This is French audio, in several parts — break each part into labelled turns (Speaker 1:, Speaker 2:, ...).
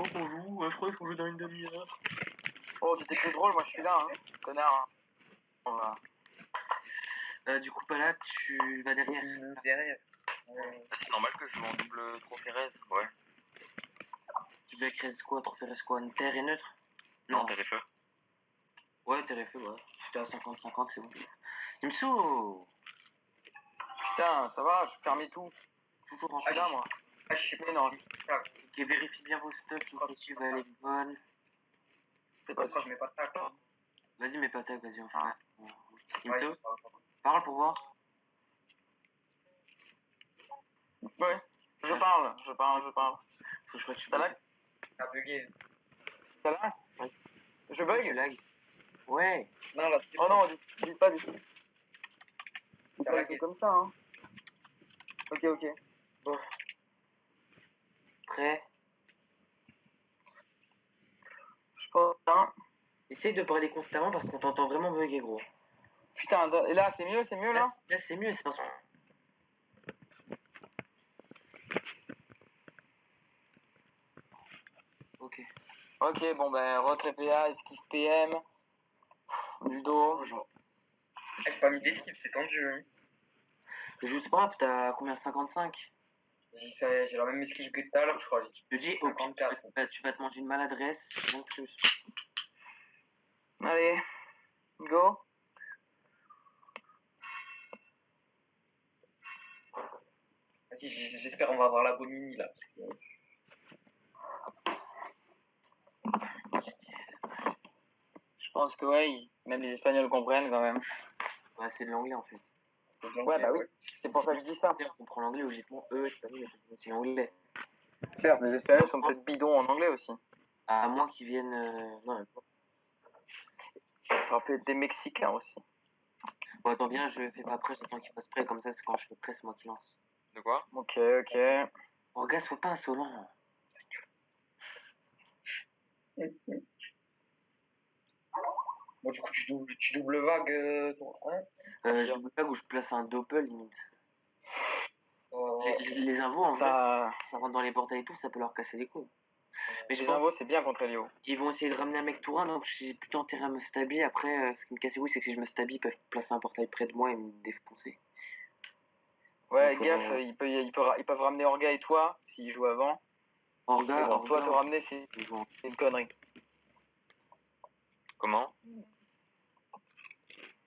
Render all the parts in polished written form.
Speaker 1: quand qu'on joue? Je crois qu'on joue dans une demi-heure.
Speaker 2: Oh, tu t'es plus drôle, moi je suis là, hein. Connard. Hein.
Speaker 1: Du coup, pas là, tu vas derrière.
Speaker 2: Derrière.
Speaker 3: C'est normal que je joue en double trophée rêve. Ouais.
Speaker 1: Tu veux créer quoi? Trophée quoi? Une terre et neutre?
Speaker 3: Non, t'as les feux.
Speaker 1: Ouais, terre et feu, ouais. J'étais à 50-50, c'est bon. Imso!
Speaker 2: Putain, ça va, je fermais tout.
Speaker 1: Toujours en
Speaker 2: Là, moi.
Speaker 4: Ah, je sais pas.
Speaker 2: Mais non,
Speaker 1: Ok, vérifie bien vos stuff, l'initiative va aller bonne.
Speaker 2: c'est
Speaker 4: pas
Speaker 2: pas
Speaker 4: pourquoi je mets pas de tac.
Speaker 1: Vas-y, mets pas tag, vas-y, on fait.
Speaker 2: Ah.
Speaker 1: Imso, parle pour voir.
Speaker 2: Ouais, je parle.
Speaker 1: Parce que je crois que tu
Speaker 2: Ça lag?
Speaker 4: T'as bugué.
Speaker 2: Ça lag?
Speaker 1: Ouais.
Speaker 2: Je
Speaker 1: Tu
Speaker 2: bug?
Speaker 1: lag. Ouais.
Speaker 4: Non, là, c'est
Speaker 2: Oh non, dis pas du tout. Dis
Speaker 4: Ça
Speaker 2: pas du
Speaker 4: lagué.
Speaker 2: tout comme ça, hein. Ok.
Speaker 1: Prêt?
Speaker 2: Je pense. Hein.
Speaker 1: Essaye de parler constamment parce qu'on t'entend vraiment bugger, gros.
Speaker 2: Putain, et là, c'est mieux là?
Speaker 1: Là c'est mieux, c'est parce que. Ok.
Speaker 2: Ok, bon ben, retrait PA, esquive PM. Ludo.
Speaker 4: Ah, j'ai pas mis d'esquive, c'est tendu. Hein.
Speaker 1: Je sais pas, t'as combien? 55?
Speaker 4: J'ai la même esquive que tout à l'heure, je crois.
Speaker 1: Je te dis, ok,
Speaker 4: 54.
Speaker 1: tu vas te manger une maladresse, donc tu.
Speaker 2: Allez, go.
Speaker 4: Vas-y, j'espère on va avoir la bonne mini là. Parce que...
Speaker 2: Je pense que ouais, même les Espagnols comprennent quand même.
Speaker 1: Ouais, c'est de l'anglais en fait.
Speaker 2: Ouais, bah oui, c'est pour ça que je dis ça.
Speaker 1: On comprend l'anglais, logiquement, eux, espagnols, ils comprennent aussi l'anglais.
Speaker 2: Certes, les Espagnols sont peut-être bidons en anglais aussi.
Speaker 1: À moins qu'ils viennent. Non,
Speaker 2: Ça aurait pu être des Mexicains aussi.
Speaker 1: bon, attends, viens, je fais pas prêt, j'attends qu'il fasse prêt, comme ça, c'est quand je fais prêt, c'est moi qui lance.
Speaker 3: De quoi?
Speaker 2: Ok.
Speaker 1: Oh, gars, sois pas insolent.
Speaker 4: Bon, du coup, tu doubles vague ton 1.
Speaker 1: Je double pas où je place un doppel limite.
Speaker 4: Euh,
Speaker 1: Les invos, en vrai,
Speaker 2: Ça,
Speaker 1: ça rentre dans les portails et tout, ça peut leur casser les couilles. Mais je
Speaker 2: les
Speaker 1: pense
Speaker 2: invos, c'est bien contre Elio.
Speaker 1: qu'ils vont essayer de ramener un mec Tourin, donc j'ai plutôt intérêt à me stabiller. Après, ce qui me casse les couilles, c'est que si je me stabille, ils peuvent placer un portail près de moi et me défoncer.
Speaker 2: Ouais,
Speaker 1: Donc,
Speaker 2: gaffe, ils peuvent ramener Orga et toi s'ils jouent avant.
Speaker 1: Orga,
Speaker 2: Mais bon,
Speaker 1: Orga,
Speaker 2: toi te ramener, c'est
Speaker 1: ils jouent en-
Speaker 2: une connerie.
Speaker 3: Comment?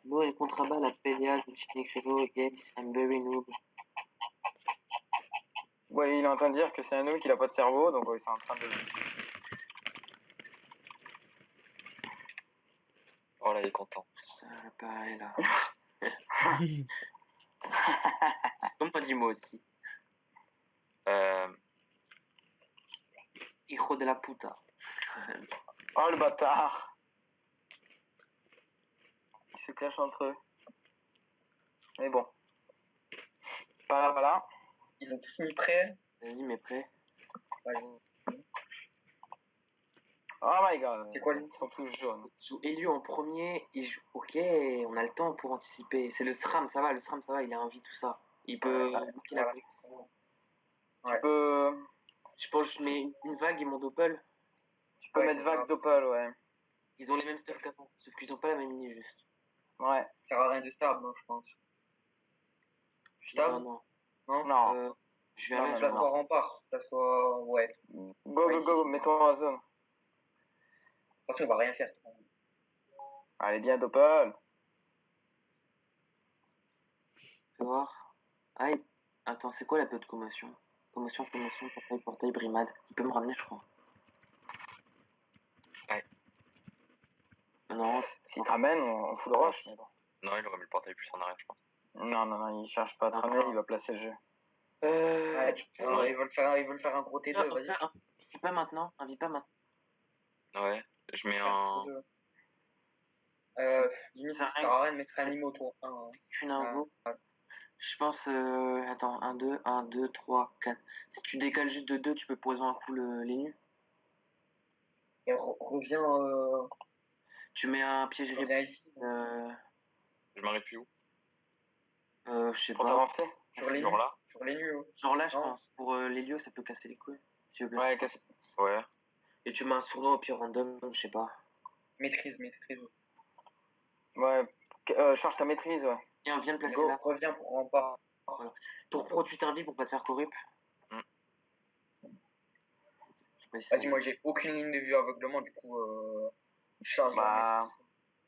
Speaker 1: No, el contrabas, la pelea, du Chinecrego, yes, I'm very noob.
Speaker 2: Ouais, il est en train de dire que c'est un noob qu'il a pas de cerveau, donc ouais, c'est en train de.
Speaker 3: Oh là, il est content.
Speaker 1: Ça, pareil là. C'est comme pas dit moi aussi. Hijo de la puta.
Speaker 2: Oh le bâtard! Ils se clashent entre eux. Mais bon. Pas là.
Speaker 4: ils ont tous mis prêt.
Speaker 1: Vas-y, mais prêt.
Speaker 4: Vas-y.
Speaker 2: Oh my god.
Speaker 4: C'est quoi,
Speaker 2: ils sont tous jaunes.
Speaker 1: Joue Elio en premier, il joue. Ok, on a le temps pour anticiper. C'est le SRAM, ça va, il a envie, tout ça. Il peut. marquer la course.
Speaker 2: Tu peux.
Speaker 1: Je pense que je mets une vague et mon doppel.
Speaker 2: Tu peux
Speaker 4: Ouais,
Speaker 2: mettre
Speaker 4: c'est
Speaker 2: vague
Speaker 4: ça.
Speaker 2: doppel, ouais.
Speaker 1: Ils ont les mêmes stuff qu'avant, sauf qu'ils ont pas la même mini juste.
Speaker 2: Ouais.
Speaker 4: Ça sert à rien de stab, non, je pense. Stab?
Speaker 1: Non.
Speaker 2: Non.
Speaker 1: Je vais
Speaker 2: Non,
Speaker 1: mettre.
Speaker 4: Place soit rempart. Place soit. Ouais.
Speaker 2: Go, mets-toi en zone.
Speaker 4: De toute façon, on va rien faire.
Speaker 2: Allez, bien doppel.
Speaker 1: Fais voir. Ah, attends, c'est quoi la peu de commotion? Commotion, portail, brimade. Il peut me ramener, je crois.
Speaker 3: Ouais.
Speaker 1: Non.
Speaker 2: S'il te ramène, on fout le rush, mais bon.
Speaker 3: Non, il aurait mis le portail plus en arrière, je pense.
Speaker 2: Non, il cherche pas à te ramener, il va placer le jeu.
Speaker 4: Ouais, ils veulent faire un gros T2, vas-y.
Speaker 1: Invite pas maintenant,
Speaker 3: Ouais, je mets un.
Speaker 4: Limite, ça sert à rien de mettre un IMO, toi.
Speaker 1: Qu'une info. Je pense, attends, 1, 2, 3, 4. Si tu décales juste de 2, tu peux poser un coup les nus.
Speaker 4: Et reviens.
Speaker 1: Tu mets un piège
Speaker 4: Reviens ici.
Speaker 3: Je m'arrête plus où?
Speaker 1: Je sais
Speaker 2: Pour
Speaker 1: pas.
Speaker 2: t'avancer.
Speaker 4: Sur les
Speaker 3: Genre
Speaker 4: nus.
Speaker 3: là?
Speaker 4: Sur les nus.
Speaker 1: Genre là, je
Speaker 4: Non.
Speaker 1: pense. Pour l'hélio, ça peut casser les couilles. Si tu veux
Speaker 2: Ouais,
Speaker 1: placer.
Speaker 3: Ouais.
Speaker 1: Et tu mets un sournois au pire random, je sais pas.
Speaker 4: Maîtrise.
Speaker 2: Ouais, charge ta maîtrise, ouais.
Speaker 1: Viens me placer
Speaker 4: Go,
Speaker 1: là.
Speaker 4: reviens pour rempart.
Speaker 1: Tour pro, tu t'invites pour pas te faire corrup.
Speaker 3: Mm.
Speaker 1: Je sais pas si ça
Speaker 4: Vas-y,
Speaker 1: va.
Speaker 4: moi j'ai aucune ligne de vue aveuglement, du coup, charge la
Speaker 2: Bah,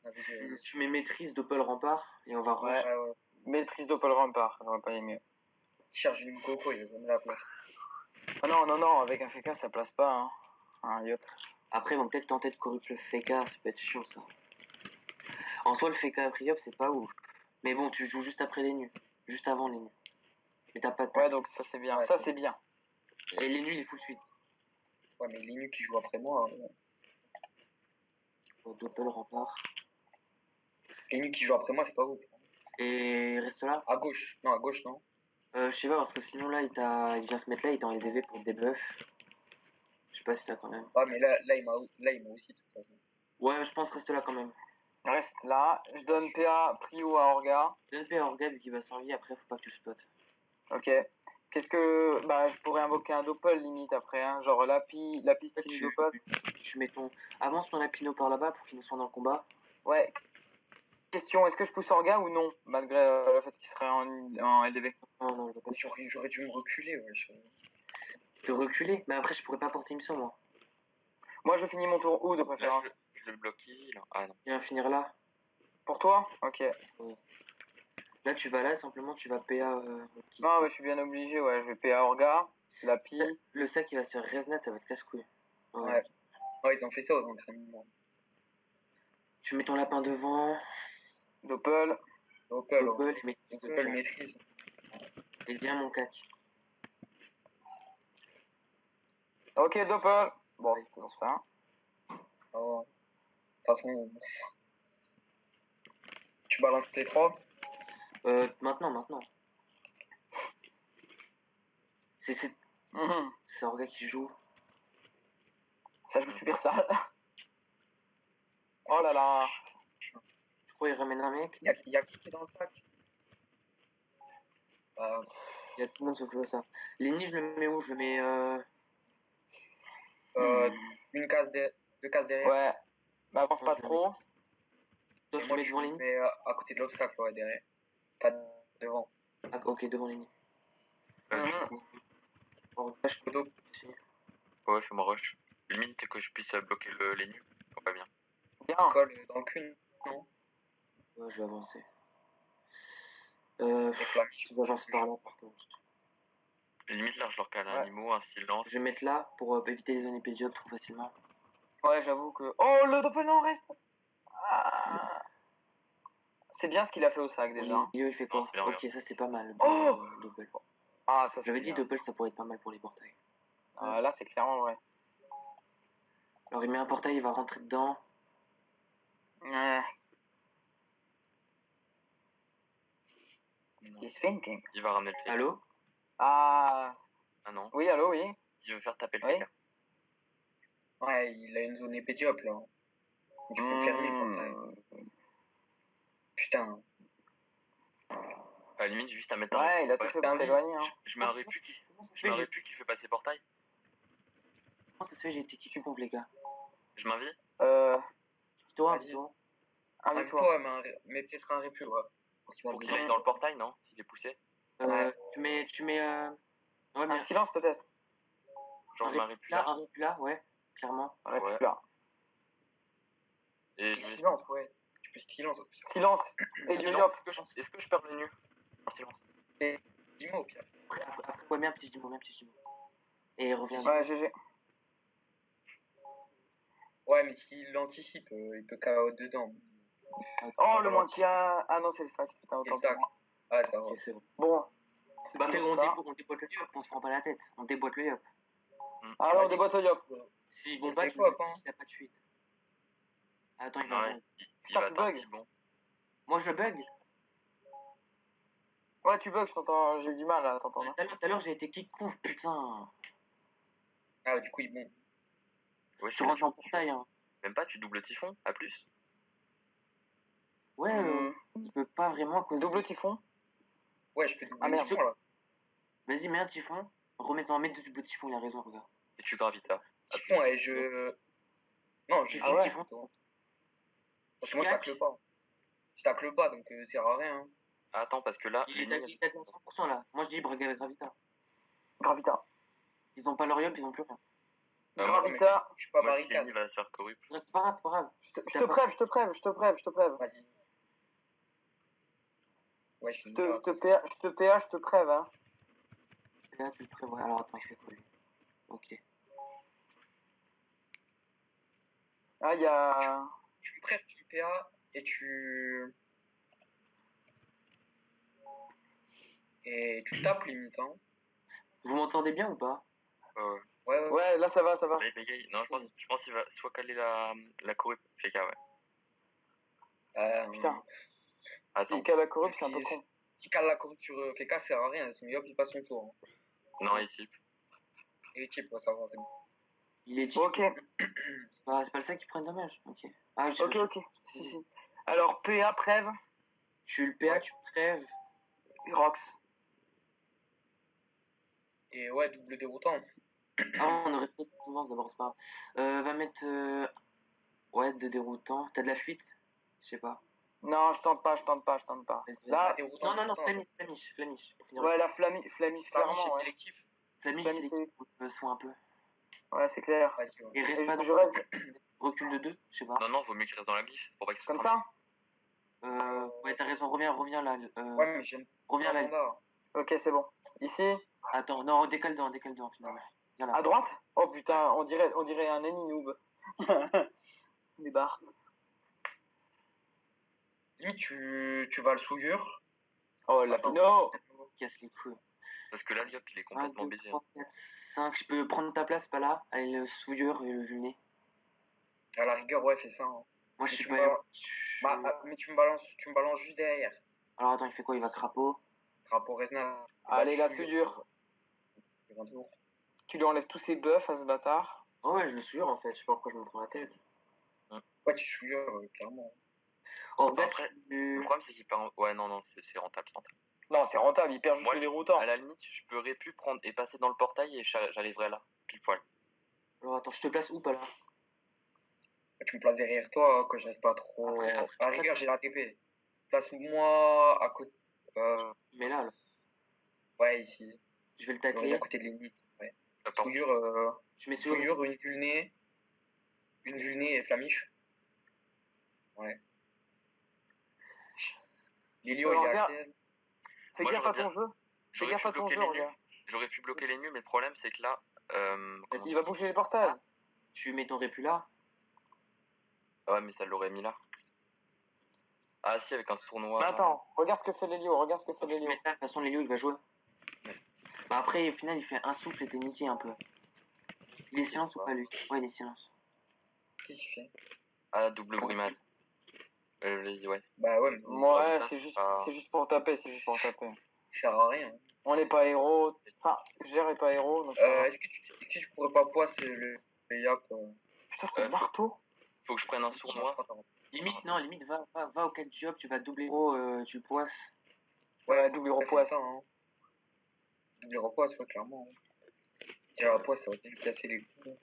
Speaker 4: maîtrise.
Speaker 1: Tu mets maîtrise, doppel rempart, et on va
Speaker 2: Ouais.
Speaker 1: rush.
Speaker 4: Ouais.
Speaker 2: maîtrise Doppel Rampart, j'aurais pas aimé.
Speaker 4: Charge une coco, il a jamais la place.
Speaker 2: Oh non, avec un FK ça place pas, hein. Un yacht.
Speaker 1: Après, ils vont peut-être tenter de corrup le FK, ça peut être chiant ça. En soi, le FK après Yop, c'est pas ouf. Mais bon, tu joues juste après les nus. Juste avant les nus. Mais t'as pas de
Speaker 2: Ouais,
Speaker 1: tac.
Speaker 2: donc ça c'est bien.
Speaker 4: Ouais,
Speaker 2: Ça c'est bien.
Speaker 1: Et les nus, il est full suite.
Speaker 4: Ouais, mais Linux qui joue après moi.
Speaker 1: Doppel rempart.
Speaker 4: Linux qui joue après moi, c'est pas ouf.
Speaker 1: Et reste là.
Speaker 4: À gauche. Non, à gauche, non.
Speaker 1: Je sais pas, parce que sinon là, il vient se mettre là, il est en LDV pour debuff. Je sais pas si là quand même.
Speaker 4: Ah, mais là, il m'a aussi, de toute façon.
Speaker 1: Ouais, je pense reste là quand même.
Speaker 2: Reste là. Je donne PA Prio à Orga.
Speaker 1: Donne paix à Orga vu qu'il va s'envier, après faut pas que tu spot.
Speaker 2: Ok. Qu'est-ce que. Bah, je pourrais invoquer un Doppel limite après, hein. Genre Lapi style Doppel.
Speaker 1: Tu mets ton. Avance ton Lapino par là-bas pour qu'il nous soit dans le combat.
Speaker 2: Ouais. Question, est-ce que je pousse Orga ou non? Malgré le fait qu'il serait en LDV.
Speaker 1: Non, je veux pas.
Speaker 4: J'aurais dû me reculer, ouais.
Speaker 1: De reculer. Mais après, je pourrais pas porter mission moi.
Speaker 2: Moi je finis mon tour où de
Speaker 3: Là,
Speaker 2: préférence?
Speaker 3: je le bloque easy, là. Ah non.
Speaker 1: Viens finir là.
Speaker 2: Pour toi? Ok.
Speaker 1: Là, tu vas là, simplement, tu vas PA.
Speaker 2: Non, mais je suis bien obligé, ouais. Je vais PA Orga. Lapi.
Speaker 1: Le sac, il va se faire resnet, ça va te casse-couille.
Speaker 4: Ouais. Ouais, ils ont fait ça aux entraînements.
Speaker 1: Tu mets ton lapin devant.
Speaker 2: Doppel.
Speaker 4: Doppel,
Speaker 1: Doppel, et
Speaker 4: Doppel maîtrise.
Speaker 1: Et viens mon cac.
Speaker 2: Ok, Doppel. Bon, c'est toujours ça.
Speaker 4: Oh. De toute façon, tu balances les trois.
Speaker 1: Maintenant. C'est
Speaker 2: Mhm.
Speaker 1: Orga qui joue.
Speaker 2: Ça joue super sale. Oh là là.
Speaker 1: Je crois qu'il ramène un mec.
Speaker 4: Il y a qui est dans le sac?
Speaker 1: Il y a tout le monde sauf ça. Lenny, je le mets où? Je le mets.
Speaker 4: Une case deux cases derrière.
Speaker 2: Ouais. Mais avance
Speaker 1: Ouais,
Speaker 2: pas
Speaker 1: je le
Speaker 2: trop.
Speaker 1: Toi, je te
Speaker 4: Moi,
Speaker 1: mets
Speaker 4: je
Speaker 1: devant
Speaker 4: me
Speaker 1: Lenny.
Speaker 4: mets à côté de l'obstacle, ouais, derrière. Pas devant.
Speaker 1: Ah, ok, devant Lenny.
Speaker 3: Du
Speaker 2: Mhm.
Speaker 3: coup,
Speaker 1: Orga, je peux
Speaker 4: Photo.
Speaker 1: aussi.
Speaker 3: ouais, fais-moi rush. Limite que je puisse bloquer les nus. Pas bien.
Speaker 2: Bien.
Speaker 4: Colle dans le cul, non?
Speaker 1: Ouais, je vais avancer.
Speaker 4: Les flammes.
Speaker 1: Ils avancent par là, par contre.
Speaker 3: Limite là, je leur cale un
Speaker 2: Ouais.
Speaker 3: animaux, un silence.
Speaker 1: Je vais mettre là pour éviter les zones épédiopes trop facilement.
Speaker 2: Ouais, j'avoue que. Oh, le Doppel non reste. Ah. C'est bien ce qu'il a fait au sac déjà.
Speaker 1: Au milieu, il fait quoi?
Speaker 3: Non, c'est bien,
Speaker 1: Ok, ça c'est pas mal.
Speaker 2: Oh
Speaker 1: Doppel.
Speaker 2: Ah, ça c'est
Speaker 1: J'avais dit
Speaker 2: bien.
Speaker 1: Doppel, ça pourrait être pas mal pour les portails.
Speaker 2: Là, c'est clairement vrai.
Speaker 1: Alors il met un portail, il va rentrer dedans.
Speaker 2: Ouais. He's thinking.
Speaker 3: Il va ramener le PK.
Speaker 1: Allô?
Speaker 2: Ah.
Speaker 3: Ah non.
Speaker 2: Oui, allô, oui.
Speaker 3: Il veut faire taper le
Speaker 2: Oui.
Speaker 3: PK.
Speaker 4: Ouais, il a une zone épédiope, là. Tu peux fermer le portail. Putain.
Speaker 3: À la limite, juste à mettre un
Speaker 2: Ouais, il a tout
Speaker 3: ouais.
Speaker 2: fait pour t'éloigner. Hein.
Speaker 3: Je mets un répu qui,
Speaker 1: Comment ça se
Speaker 3: je
Speaker 1: fait
Speaker 3: mets un
Speaker 1: j'ai-
Speaker 3: répu qui fait passer portail.
Speaker 1: comment ça se fait j'ai été kick contre les gars?
Speaker 3: Je m'invite.
Speaker 1: Toi,
Speaker 4: Vas-y.
Speaker 1: toi.
Speaker 2: Invite-toi.
Speaker 4: Mais peut-être un répu, ouais. Pour qu'il
Speaker 3: Faut
Speaker 4: va
Speaker 3: qu'il
Speaker 4: dedans.
Speaker 3: aille dans le portail, non? S'il est poussé.
Speaker 2: Ouais.
Speaker 1: Tu mets. Ouais, mais
Speaker 2: Un silence peut-être.
Speaker 3: Genre, je mets un répu
Speaker 1: là,
Speaker 3: là.
Speaker 1: un répu là, ouais, clairement.
Speaker 2: Arrête
Speaker 3: Ouais.
Speaker 2: là.
Speaker 3: Et
Speaker 4: Et
Speaker 3: je mets...
Speaker 4: silence, ouais. Tu peux silence.
Speaker 2: Silence. Et
Speaker 3: Silence,
Speaker 2: Yop.
Speaker 3: est-ce que je perds les nus? En silence.
Speaker 4: Dis-moi au pire.
Speaker 1: Après, ouais, bien petit Jimo. Et reviens.
Speaker 2: Ouais, GG.
Speaker 4: Ouais, mais s'il l'anticipe, il peut KO dedans.
Speaker 2: Oh, le moins qu'il y a. Ah non, c'est le sac. Putain,
Speaker 4: Et
Speaker 2: autant
Speaker 4: le sac.
Speaker 2: pour moi.
Speaker 4: Ah, ça va.
Speaker 1: Ok, c'est bon.
Speaker 2: Bon. C'est
Speaker 1: Bah,
Speaker 2: toujours
Speaker 1: on
Speaker 2: ça.
Speaker 1: déboîte le yop, on se prend pas la tête. On déboîte le yop.
Speaker 2: Ah non,
Speaker 4: Vas-y.
Speaker 2: déboîte le Yop.
Speaker 1: Si bon
Speaker 4: Il
Speaker 1: pas,
Speaker 4: fait
Speaker 1: tu
Speaker 4: quoi,
Speaker 1: me
Speaker 4: pas
Speaker 1: dis s'il n'y a pas de fuite. Attends, il va
Speaker 3: Ouais.
Speaker 1: bon.
Speaker 3: Il
Speaker 2: Putain,
Speaker 3: va
Speaker 2: tu
Speaker 3: atteindre
Speaker 2: bugs.
Speaker 3: si bon.
Speaker 1: Moi je bug.
Speaker 2: Ouais, tu bugs, je t'entends. J'ai eu du mal à t'entendre.
Speaker 1: Tout à l'heure j'ai été kick conf, putain.
Speaker 4: Ah, du coup, il monte.
Speaker 3: Ouais,
Speaker 1: Tu rentres dans le portail, hein.
Speaker 3: Même pas, tu doubles typhon, à plus.
Speaker 1: Ouais, il peut pas vraiment à cause
Speaker 2: Double typhon.
Speaker 4: Ouais, je peux doubler
Speaker 2: Ah, merde.
Speaker 4: typhon, là.
Speaker 1: Vas-y, mets un typhon. Remets-en, mets deux typhon, il a raison, regarde.
Speaker 3: Et tu gravites là.
Speaker 4: Typhon, et je. Non, je
Speaker 1: Ah
Speaker 2: ouais.
Speaker 4: Typhon, toi. Parce que moi, je
Speaker 1: Catch.
Speaker 4: tacle pas. Je tacle pas, donc ça sert à rien. Hein.
Speaker 3: Attends, parce que là,
Speaker 1: Il a 100% là. Moi je dis Gravita.
Speaker 2: Gravita.
Speaker 1: Ils ont pas leur yop, ils ont plus rien.
Speaker 3: moi,
Speaker 2: Gravita.
Speaker 4: Je suis pas
Speaker 3: moi,
Speaker 4: barricade.
Speaker 3: Lenny va se faire corrupt.
Speaker 1: Ouais, c'est pas grave, c'est pas grave.
Speaker 2: Je te prève, je te prève, je te prève, je te prève.
Speaker 4: Vas-y. Ouais, je
Speaker 2: Je
Speaker 4: finis
Speaker 2: te,
Speaker 4: pas.
Speaker 2: je te PA, je te PA, je te prève, hein.
Speaker 1: Et là tu le prévois. Alors attends, il fait quoi lui? Ok.
Speaker 2: Ah, il y a.
Speaker 4: Tu me prêtes, tu me PA, et tu. Et tu tapes limite, hein.
Speaker 1: Vous m'entendez bien ou pas?
Speaker 3: Ouais.
Speaker 4: Ouais.
Speaker 2: Ouais, là ça va, ça va.
Speaker 3: Là, les gars, non, je pense qu'il va soit caler la corrupt FK, ouais.
Speaker 2: Putain.
Speaker 3: Attends.
Speaker 2: Si cale la corrupt, c'est un peu con.
Speaker 4: Si cale la corruption FK, ça sert à rien. Son yop, il passe son tour. Hein.
Speaker 3: Non, il type.
Speaker 4: Et les types, ouais, ça va, c'est bon.
Speaker 1: Il est cheap.
Speaker 2: Ok,
Speaker 1: C'est pas le seul qui prend le dommage. Ok. Ah,
Speaker 2: ok. Si. Alors, PA, prève,
Speaker 1: Tu le PA, tu crèves.
Speaker 2: Rox.
Speaker 4: Et ouais, double déroutant.
Speaker 1: Ah, on aurait peut-être Jouvence d'abord, c'est pas grave. Va mettre. Ouais, de déroutant. T'as de la fuite? Je sais pas.
Speaker 2: Non, je tente pas.
Speaker 1: Vas-y,
Speaker 2: Là,
Speaker 1: vas-y.
Speaker 4: déroutant,
Speaker 1: Non,
Speaker 4: déroutant,
Speaker 1: Flamiche. Pour finir
Speaker 2: ouais,
Speaker 1: le
Speaker 2: la Flamiche,
Speaker 4: Flamiche
Speaker 2: clairement,
Speaker 4: et
Speaker 2: ouais.
Speaker 4: sélectif.
Speaker 1: Flamiche,
Speaker 2: Flamiche,
Speaker 1: c'est l'équipe soin un peu.
Speaker 2: Ouais, c'est clair.
Speaker 4: Vas-y, ouais.
Speaker 1: Et reste
Speaker 2: Et
Speaker 1: pas dans
Speaker 2: je reste
Speaker 1: recul de 2, je sais pas.
Speaker 3: Non, vaut mieux qu'il reste dans la glyphe pour pas qu'il se
Speaker 2: comme
Speaker 3: fasse un
Speaker 2: ça.
Speaker 1: Ouais, t'as raison, reviens là.
Speaker 4: Ouais, mais j'aime
Speaker 1: Reviens
Speaker 4: pas
Speaker 1: là.
Speaker 4: mandat.
Speaker 2: Ok, c'est bon. Ici,
Speaker 1: Attends, non, décale dedans, finalement. Viens là.
Speaker 2: à droite. Oh putain, on dirait un ennemi noob. Des barres.
Speaker 4: Limite, tu vas le souillure.
Speaker 2: Oh, Lapino.
Speaker 1: Casse les couilles.
Speaker 3: Parce que là, Liop, il est
Speaker 1: 1,
Speaker 3: complètement
Speaker 1: 2,
Speaker 3: baisé.
Speaker 1: 3, 4, 5. Je peux prendre ta place, pas là. Allez, le souilleur et le vulné.
Speaker 4: À la rigueur, ouais, fais ça. Hein.
Speaker 1: Moi,
Speaker 4: Mais
Speaker 1: je suis
Speaker 4: tu
Speaker 1: pas.
Speaker 4: me mais tu me balances juste derrière.
Speaker 1: Alors attends, il fait quoi? Il va crapaud.
Speaker 4: Crapaud Resna.
Speaker 2: Allez, la souillure. Tu lui enlèves tous ses buffs à ce bâtard.
Speaker 1: Oh ouais, je le souillure en fait. Je sais pas pourquoi je me prends la tête.
Speaker 4: Ouais, tu souillures, clairement.
Speaker 1: Oh, regarde,
Speaker 3: Après, le problème, c'est qu'il perd. Ouais, non, c'est rentable, c'est rentable.
Speaker 2: Non, c'est rentable, il perd juste
Speaker 3: Moi,
Speaker 2: le déroutant.
Speaker 3: à la limite, je pourrais pu prendre et passer dans le portail et j'arriverai là, pile poil.
Speaker 1: Alors attends, je te place où pas là?
Speaker 4: Tu me places derrière toi, que je reste pas trop.
Speaker 1: Après,
Speaker 4: À la rigueur,
Speaker 1: tu-
Speaker 4: j'ai la TP. Place-moi à côté.
Speaker 1: tu mets là.
Speaker 4: Ouais, ici.
Speaker 1: Je vais le
Speaker 4: On va
Speaker 1: tacler.
Speaker 4: dire à côté de l'élite. Ouais.
Speaker 3: Pardon.
Speaker 4: Souillure,
Speaker 1: Je mets souillure.
Speaker 4: souillure, une vulnée et flamiche. Ouais. Lilio,
Speaker 2: Alors,
Speaker 4: il est
Speaker 2: regarde.
Speaker 4: axé.
Speaker 2: Fais
Speaker 3: Moi,
Speaker 2: gaffe
Speaker 3: j'aurais
Speaker 2: à ton
Speaker 3: bien-
Speaker 2: jeu. Fais
Speaker 3: J'aurais
Speaker 2: gaffe
Speaker 3: pu
Speaker 2: à ton
Speaker 3: bloquer
Speaker 2: jeu,
Speaker 3: les
Speaker 2: regarde.
Speaker 3: nus. J'aurais pu bloquer les nus, mais le problème, c'est que là.
Speaker 1: Vas-y.
Speaker 2: Il va bouger les portails.
Speaker 1: Tu mets ton répu là.
Speaker 3: Ouais, mais ça l'aurait mis là. Ah, si, avec un tournoi.
Speaker 2: Mais attends, regarde ce que fait Lélio,
Speaker 1: Tu mets là, de toute façon, Lélio il va jouer. Bah après, au final, il fait un souffle et t'es niqué un peu. Il est silence ou pas lui? Ouais, il est silence.
Speaker 4: Qu'est-ce qu'il fait?
Speaker 3: Ah, double brimade. Ouais.
Speaker 4: Bah ouais, mais
Speaker 2: Ouais,
Speaker 3: ça,
Speaker 2: c'est juste,
Speaker 3: ah.
Speaker 2: c'est juste pour taper, c'est juste pour taper.
Speaker 4: ça sert à rien.
Speaker 2: On n'est pas héros. Enfin, Gère est pas héros, donc ça va.
Speaker 4: Est-ce que tu pourrais pas poisser le yap
Speaker 2: Putain, c'est marteau.
Speaker 3: Faut que je prenne un sournois.
Speaker 1: Limite, va au 4 job, tu vas doubler gros, tu le poisses.
Speaker 2: Ouais, double héros
Speaker 4: ça fait
Speaker 2: poisse.
Speaker 4: ça, hein. Double héros poisse, ouais, clairement. Tiens, la poisse, ça va lui casser les couilles.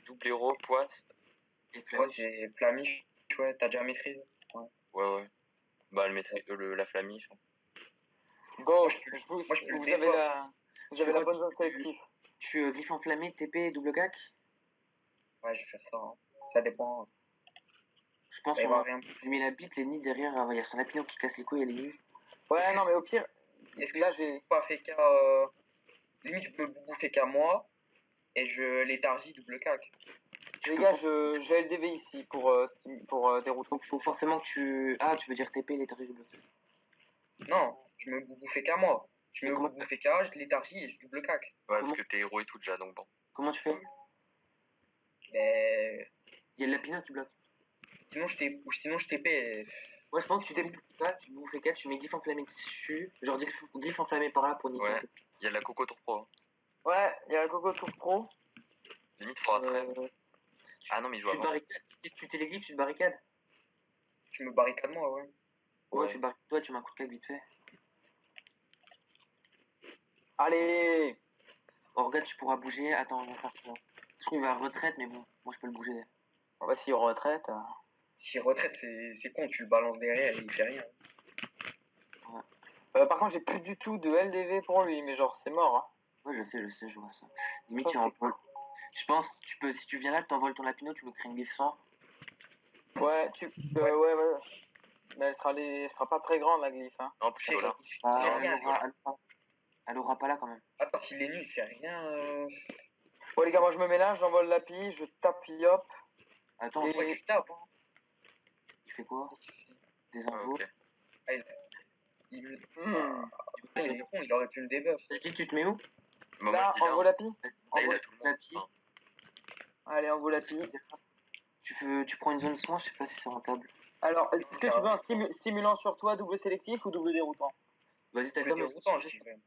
Speaker 3: Double héros, poisse.
Speaker 1: Et
Speaker 4: Ouais, c'est flamiche, ouais, t'as déjà maîtrise.
Speaker 3: Ouais. Bah, la flamiche.
Speaker 2: Go,
Speaker 4: je peux le
Speaker 2: vous avez
Speaker 4: défendre.
Speaker 2: la bonne zone sélective.
Speaker 1: Tu glyphe enflammé, TP, double cac.
Speaker 4: Ouais, je vais faire ça. Hein. Ça dépend.
Speaker 1: Je pense
Speaker 4: Il
Speaker 1: qu'on
Speaker 4: va
Speaker 1: va
Speaker 4: rien.
Speaker 1: met la bite, les nids derrière, il y a son lapino qui casse les couilles et les nids.
Speaker 2: Ouais, non, mais au pire,
Speaker 4: Est-ce que
Speaker 2: là,
Speaker 4: je
Speaker 2: j'ai.
Speaker 4: peux pas fait qu'à. Limite, je peux bouffer qu'à moi. Et je léthargie double cac.
Speaker 2: Les gars, j'ai LDV ici pour dérouter.
Speaker 1: Faut forcément que tu. Ah, tu veux dire TP, les tarifs double.
Speaker 4: Non, je me bouffe qu'à moi. Je
Speaker 1: Mais
Speaker 4: me
Speaker 1: comment-
Speaker 4: bouffe qu'à, je léthargie et je double cac.
Speaker 3: Ouais,
Speaker 1: Comment-
Speaker 3: parce que t'es héros et tout déjà, donc bon.
Speaker 1: Comment tu fais?
Speaker 4: Mais.
Speaker 1: Il y a le lapino qui bloque.
Speaker 4: Sinon, je TP.
Speaker 1: Moi, je pense que tu bouffes 4, tu bouffes 4, tu mets glyphe enflammé dessus. Genre glyphe enflammé par là pour niquer un
Speaker 3: Ouais.
Speaker 1: peu.
Speaker 3: Il y a de la Coco Tour Pro. Hein.
Speaker 2: Ouais, il y a la Coco Tour Pro.
Speaker 3: Limite, faudra trêve. Ah non, mais il joue
Speaker 1: Tu te
Speaker 3: avant.
Speaker 1: barricades, si tu téléglifes, tu te barricades.
Speaker 4: Tu me barricades moi, ouais.
Speaker 1: Ouais, tu te barricades, toi, tu mets un coup de cac vite fait.
Speaker 2: Allez.
Speaker 1: Orga, tu pourras bouger. Attends, on va faire ça. Je trouve qu'il va à retraite, mais bon, moi je peux le bouger.
Speaker 2: Bah, s'il retraite.
Speaker 4: Si retraite, c'est con, tu le balances derrière et il fait rien.
Speaker 2: Par contre, j'ai plus du tout de LDV pour lui, mais genre, c'est mort. Hein.
Speaker 1: Ouais, je sais, je vois ça. Limite,
Speaker 2: Ça,
Speaker 1: tu
Speaker 2: c'est
Speaker 1: envoles. Je pense, tu peux, si tu viens là, tu envoles ton lapino, tu me crées une glyphe 100.
Speaker 2: Ouais, ouais. Mais elle sera pas très grande, la glyphe. Hein.
Speaker 3: Non, plutôt là.
Speaker 4: Il fait
Speaker 1: Ah,
Speaker 4: rien.
Speaker 1: elle aura pas là quand même.
Speaker 4: Attends, s'il est nul, il fait rien.
Speaker 2: Bon, les gars, moi je me mélange, j'envole la pille, je tape Yop.
Speaker 1: Attends,
Speaker 2: Et-
Speaker 4: Ouais, tu tapes. Hein.
Speaker 1: il fait quoi? Des
Speaker 3: Ah,
Speaker 1: infos.
Speaker 3: ok.
Speaker 4: Ah, putain, il est con, il aurait pu me debuff.
Speaker 1: Je dis, tu te mets où?
Speaker 3: Moi,
Speaker 2: Là,
Speaker 3: je dis là.
Speaker 2: envoie la pille.
Speaker 3: Là, il
Speaker 2: Envoie
Speaker 3: a tout le
Speaker 1: la
Speaker 3: monde.
Speaker 1: pille.
Speaker 3: Enfin,
Speaker 2: Allez, envoie la pille.
Speaker 1: Tu prends une zone soin, je sais pas si c'est rentable.
Speaker 2: Alors, est-ce que tu veux un stimulant sur toi, double sélectif ou double déroutant?
Speaker 1: Vas-y, t'as
Speaker 4: Le
Speaker 1: comme
Speaker 4: déroutant, je dirais.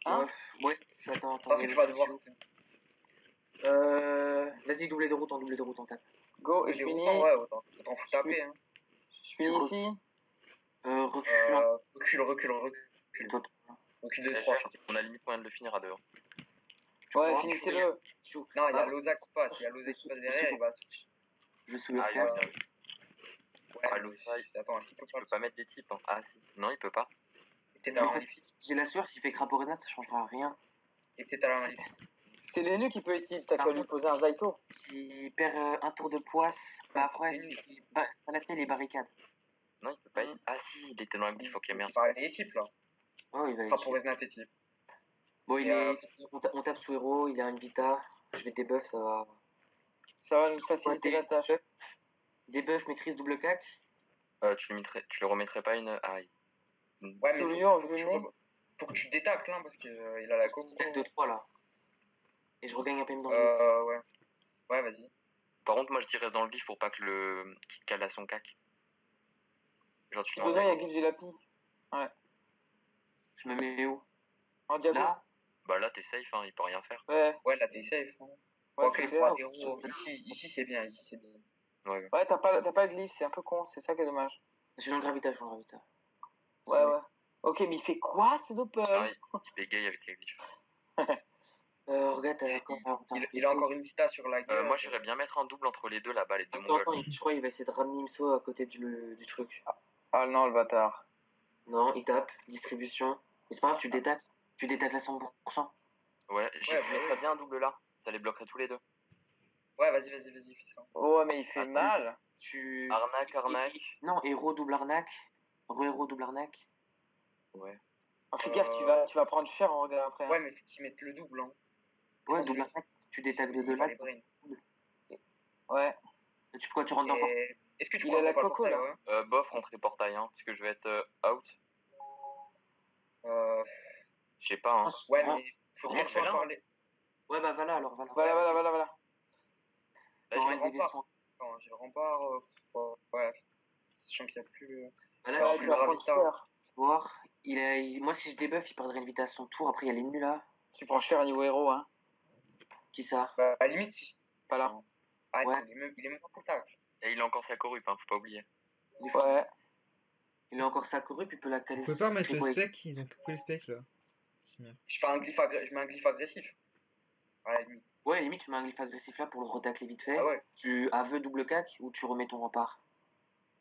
Speaker 2: Hein?
Speaker 1: Ouais, attends.
Speaker 4: Parce que tu vas devoir.
Speaker 1: Vas-y, double déroutant, tape.
Speaker 2: Go,
Speaker 4: Le
Speaker 2: je finis.
Speaker 4: déroutant, ouais, autant faut taper. Hein.
Speaker 2: Je finis ici.
Speaker 1: Recule un
Speaker 4: Recule.
Speaker 1: toi.
Speaker 4: Recule de 3.
Speaker 3: on a limite moyen de le finir à deux.
Speaker 2: Ouais,
Speaker 1: crois
Speaker 2: finissez-le.
Speaker 4: Non, il y a
Speaker 1: Ah,
Speaker 4: Loza qui passe. Il y a Loza qui passe derrière, il va.
Speaker 1: Je soulève
Speaker 3: Ah, il
Speaker 1: pas.
Speaker 3: va bien.
Speaker 4: Ouais,
Speaker 3: Ah, Loza,
Speaker 4: attends, est-ce qu'il peut
Speaker 3: Il peut pas mettre des types. Hein. Ah, si. Non, il peut pas.
Speaker 4: Peut-être
Speaker 1: Mais
Speaker 4: à
Speaker 1: en
Speaker 4: la
Speaker 1: fait, j'ai la sueur, s'il fait Craporena, ça changera rien.
Speaker 4: Et peut-être à la main.
Speaker 2: C'est Lenu qui peut être utile, t'as
Speaker 1: Par
Speaker 2: qu'à lui
Speaker 1: contre,
Speaker 2: poser un Zaito.
Speaker 1: S'il perd un tour de poisse, bah après,
Speaker 4: c'est
Speaker 1: s'il balancer les barricades.
Speaker 3: Non, il peut pas être. Ah, si, il était dans la glyphe. Ok, merde.
Speaker 4: Il parle des types là.
Speaker 1: Oh, il va
Speaker 4: Enfin,
Speaker 1: être.
Speaker 4: pour Resnat et type.
Speaker 1: Bon,
Speaker 4: Et,
Speaker 1: on tape sous héros, il a une vita. Je vais debuff, ça va.
Speaker 2: Ça va nous faciliter
Speaker 1: Ouais,
Speaker 2: la tâche.
Speaker 1: Debuff, maîtrise, double cac.
Speaker 3: Tu le remettrais pas une. Ah,
Speaker 4: ouais, mais
Speaker 2: Soulignant,
Speaker 4: faut
Speaker 2: venez.
Speaker 4: que tu détacles hein, parce qu'il a la coco.
Speaker 1: Tête de 3 là. Et je regagne un PM dans le
Speaker 4: Ouais. Ouais, vas-y.
Speaker 3: Par contre, moi je dis reste dans le glyphe pour pas que qu'il cale à son cac. Genre, tu
Speaker 2: Si besoin, il y a Glyph du Lapis.
Speaker 1: Je me mets où?
Speaker 2: En diago.
Speaker 1: Là.
Speaker 3: Bah là, t'es safe, hein, il peut rien faire.
Speaker 2: Ouais,
Speaker 4: Là, t'es safe. Hein.
Speaker 2: ouais,
Speaker 4: Ok,
Speaker 2: c'est
Speaker 4: je
Speaker 2: clair.
Speaker 4: prends un héros. Ici, c'est bien.
Speaker 3: Ouais.
Speaker 2: Ouais, t'as pas le glyphe, c'est un peu con, c'est ça qui est dommage.
Speaker 1: Je suis dans le gravitage,
Speaker 2: Ouais. Ok, mais il fait quoi ce doppel?
Speaker 3: Ah, il bégaye avec les glyphes.
Speaker 1: Regarde, t'as encore.
Speaker 4: Il a encore une vita sur la gueule.
Speaker 3: Moi, j'irais bien mettre un double entre les deux là-bas, les deux
Speaker 1: Attends,
Speaker 3: mongols.
Speaker 1: je crois qu'il va essayer de ramener Imso à côté du truc.
Speaker 2: Ah non, le bâtard.
Speaker 1: Non, il tape, distribution. Mais c'est pas grave, tu détacles. Tu détacles à 100%.
Speaker 3: Ouais, je mettrais bien un double là. Ça les bloquerait tous les deux.
Speaker 4: Ouais, vas-y, fais ça.
Speaker 2: Ouais, mais il fait
Speaker 3: Ah,
Speaker 2: mal.
Speaker 3: Arnaque.
Speaker 1: Non, héros double arnaque. Re-héros double arnaque.
Speaker 3: Ouais.
Speaker 2: Oh, fais gaffe, tu vas prendre cher en regard après. Hein.
Speaker 4: Ouais, mais faut qu'ils mettent le double. Hein.
Speaker 1: Ouais, double arnaque. Tu détacles de deux là.
Speaker 2: Ouais.
Speaker 1: Et tu fais quoi? Tu rentres dans le portail.
Speaker 4: Est-ce que tu
Speaker 2: Il a la
Speaker 4: pas le
Speaker 2: coco
Speaker 4: portail,
Speaker 2: là.
Speaker 4: ouais
Speaker 3: Bof, rentrer portail, hein, parce que je vais être out. Je sais pas, hein.
Speaker 4: Ouais,
Speaker 1: Rentre.
Speaker 4: mais faut
Speaker 3: Rentre,
Speaker 4: que tu
Speaker 3: là.
Speaker 4: parler.
Speaker 1: Ouais, bah voilà alors, voilà.
Speaker 2: Voilà.
Speaker 3: Là,
Speaker 1: T'auras
Speaker 3: j'ai
Speaker 1: une
Speaker 3: le
Speaker 1: DV
Speaker 3: rempart.
Speaker 4: Attends, j'ai le rempart. Ouais, sachant qu'il n'y a plus.
Speaker 1: Bah là,
Speaker 2: Ouais,
Speaker 1: tu
Speaker 2: tu
Speaker 1: peux
Speaker 2: vas prendre cher.
Speaker 1: voir. Moi, si je débuff, il perdrait une vitesse à son tour. Après, il y a les nuls là.
Speaker 2: Tu prends cher niveau héros, hein.
Speaker 1: Qui ça?
Speaker 4: Bah, à la limite, si.
Speaker 2: Pas là.
Speaker 4: Ah,
Speaker 1: Ouais.
Speaker 4: il est même pas contact.
Speaker 3: Et il a encore sa corrupe, hein, faut pas oublier.
Speaker 2: Ouais.
Speaker 1: Il a encore sa corrupe, il peut la caler.
Speaker 5: Vous pouvez pas remettre
Speaker 1: C'est
Speaker 5: le
Speaker 1: quoi,
Speaker 5: spec, ils ont coupé le spec là. C'est bien.
Speaker 4: Je mets un glyphe agressif. À la limite.
Speaker 1: Ouais, limite, tu mets un glyphe agressif là pour le retacler vite fait.
Speaker 4: Ah ouais.
Speaker 1: Tu aveux double cac ou tu remets ton rempart.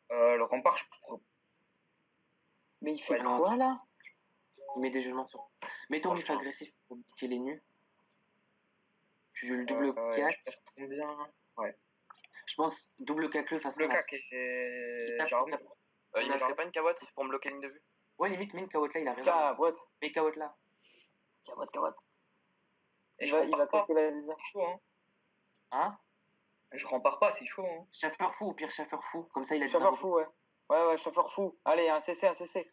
Speaker 4: Le rempart,
Speaker 2: Mais il fait
Speaker 1: Ouais,
Speaker 2: quoi là?
Speaker 1: Il met des jugements sur. Mets ton glyphe agressif pour piquer les nus. Tu le double cac.
Speaker 4: je perds combien? Ouais.
Speaker 1: Je pense double cac le façon.
Speaker 4: Le cac et.
Speaker 1: Il tape.
Speaker 3: Il me serait pas une cabotte pour me bloquer ligne de vue?
Speaker 1: Ouais, limite, mets une carotte là, il a raison.
Speaker 2: Cabotte.
Speaker 1: Mets carotte là.
Speaker 2: Cabotte.
Speaker 4: Et
Speaker 2: Il va coquer la lisa.
Speaker 4: C'est chaud, hein.
Speaker 1: Hein?
Speaker 4: Je rempare pas, c'est chaud, hein.
Speaker 1: Chauffeur fou, au pire chauffeur fou. Comme ça, il a des
Speaker 2: Chauffeur
Speaker 1: arbres.
Speaker 2: fou, ouais. Ouais, chauffeur fou. Allez, un CC.
Speaker 1: C'est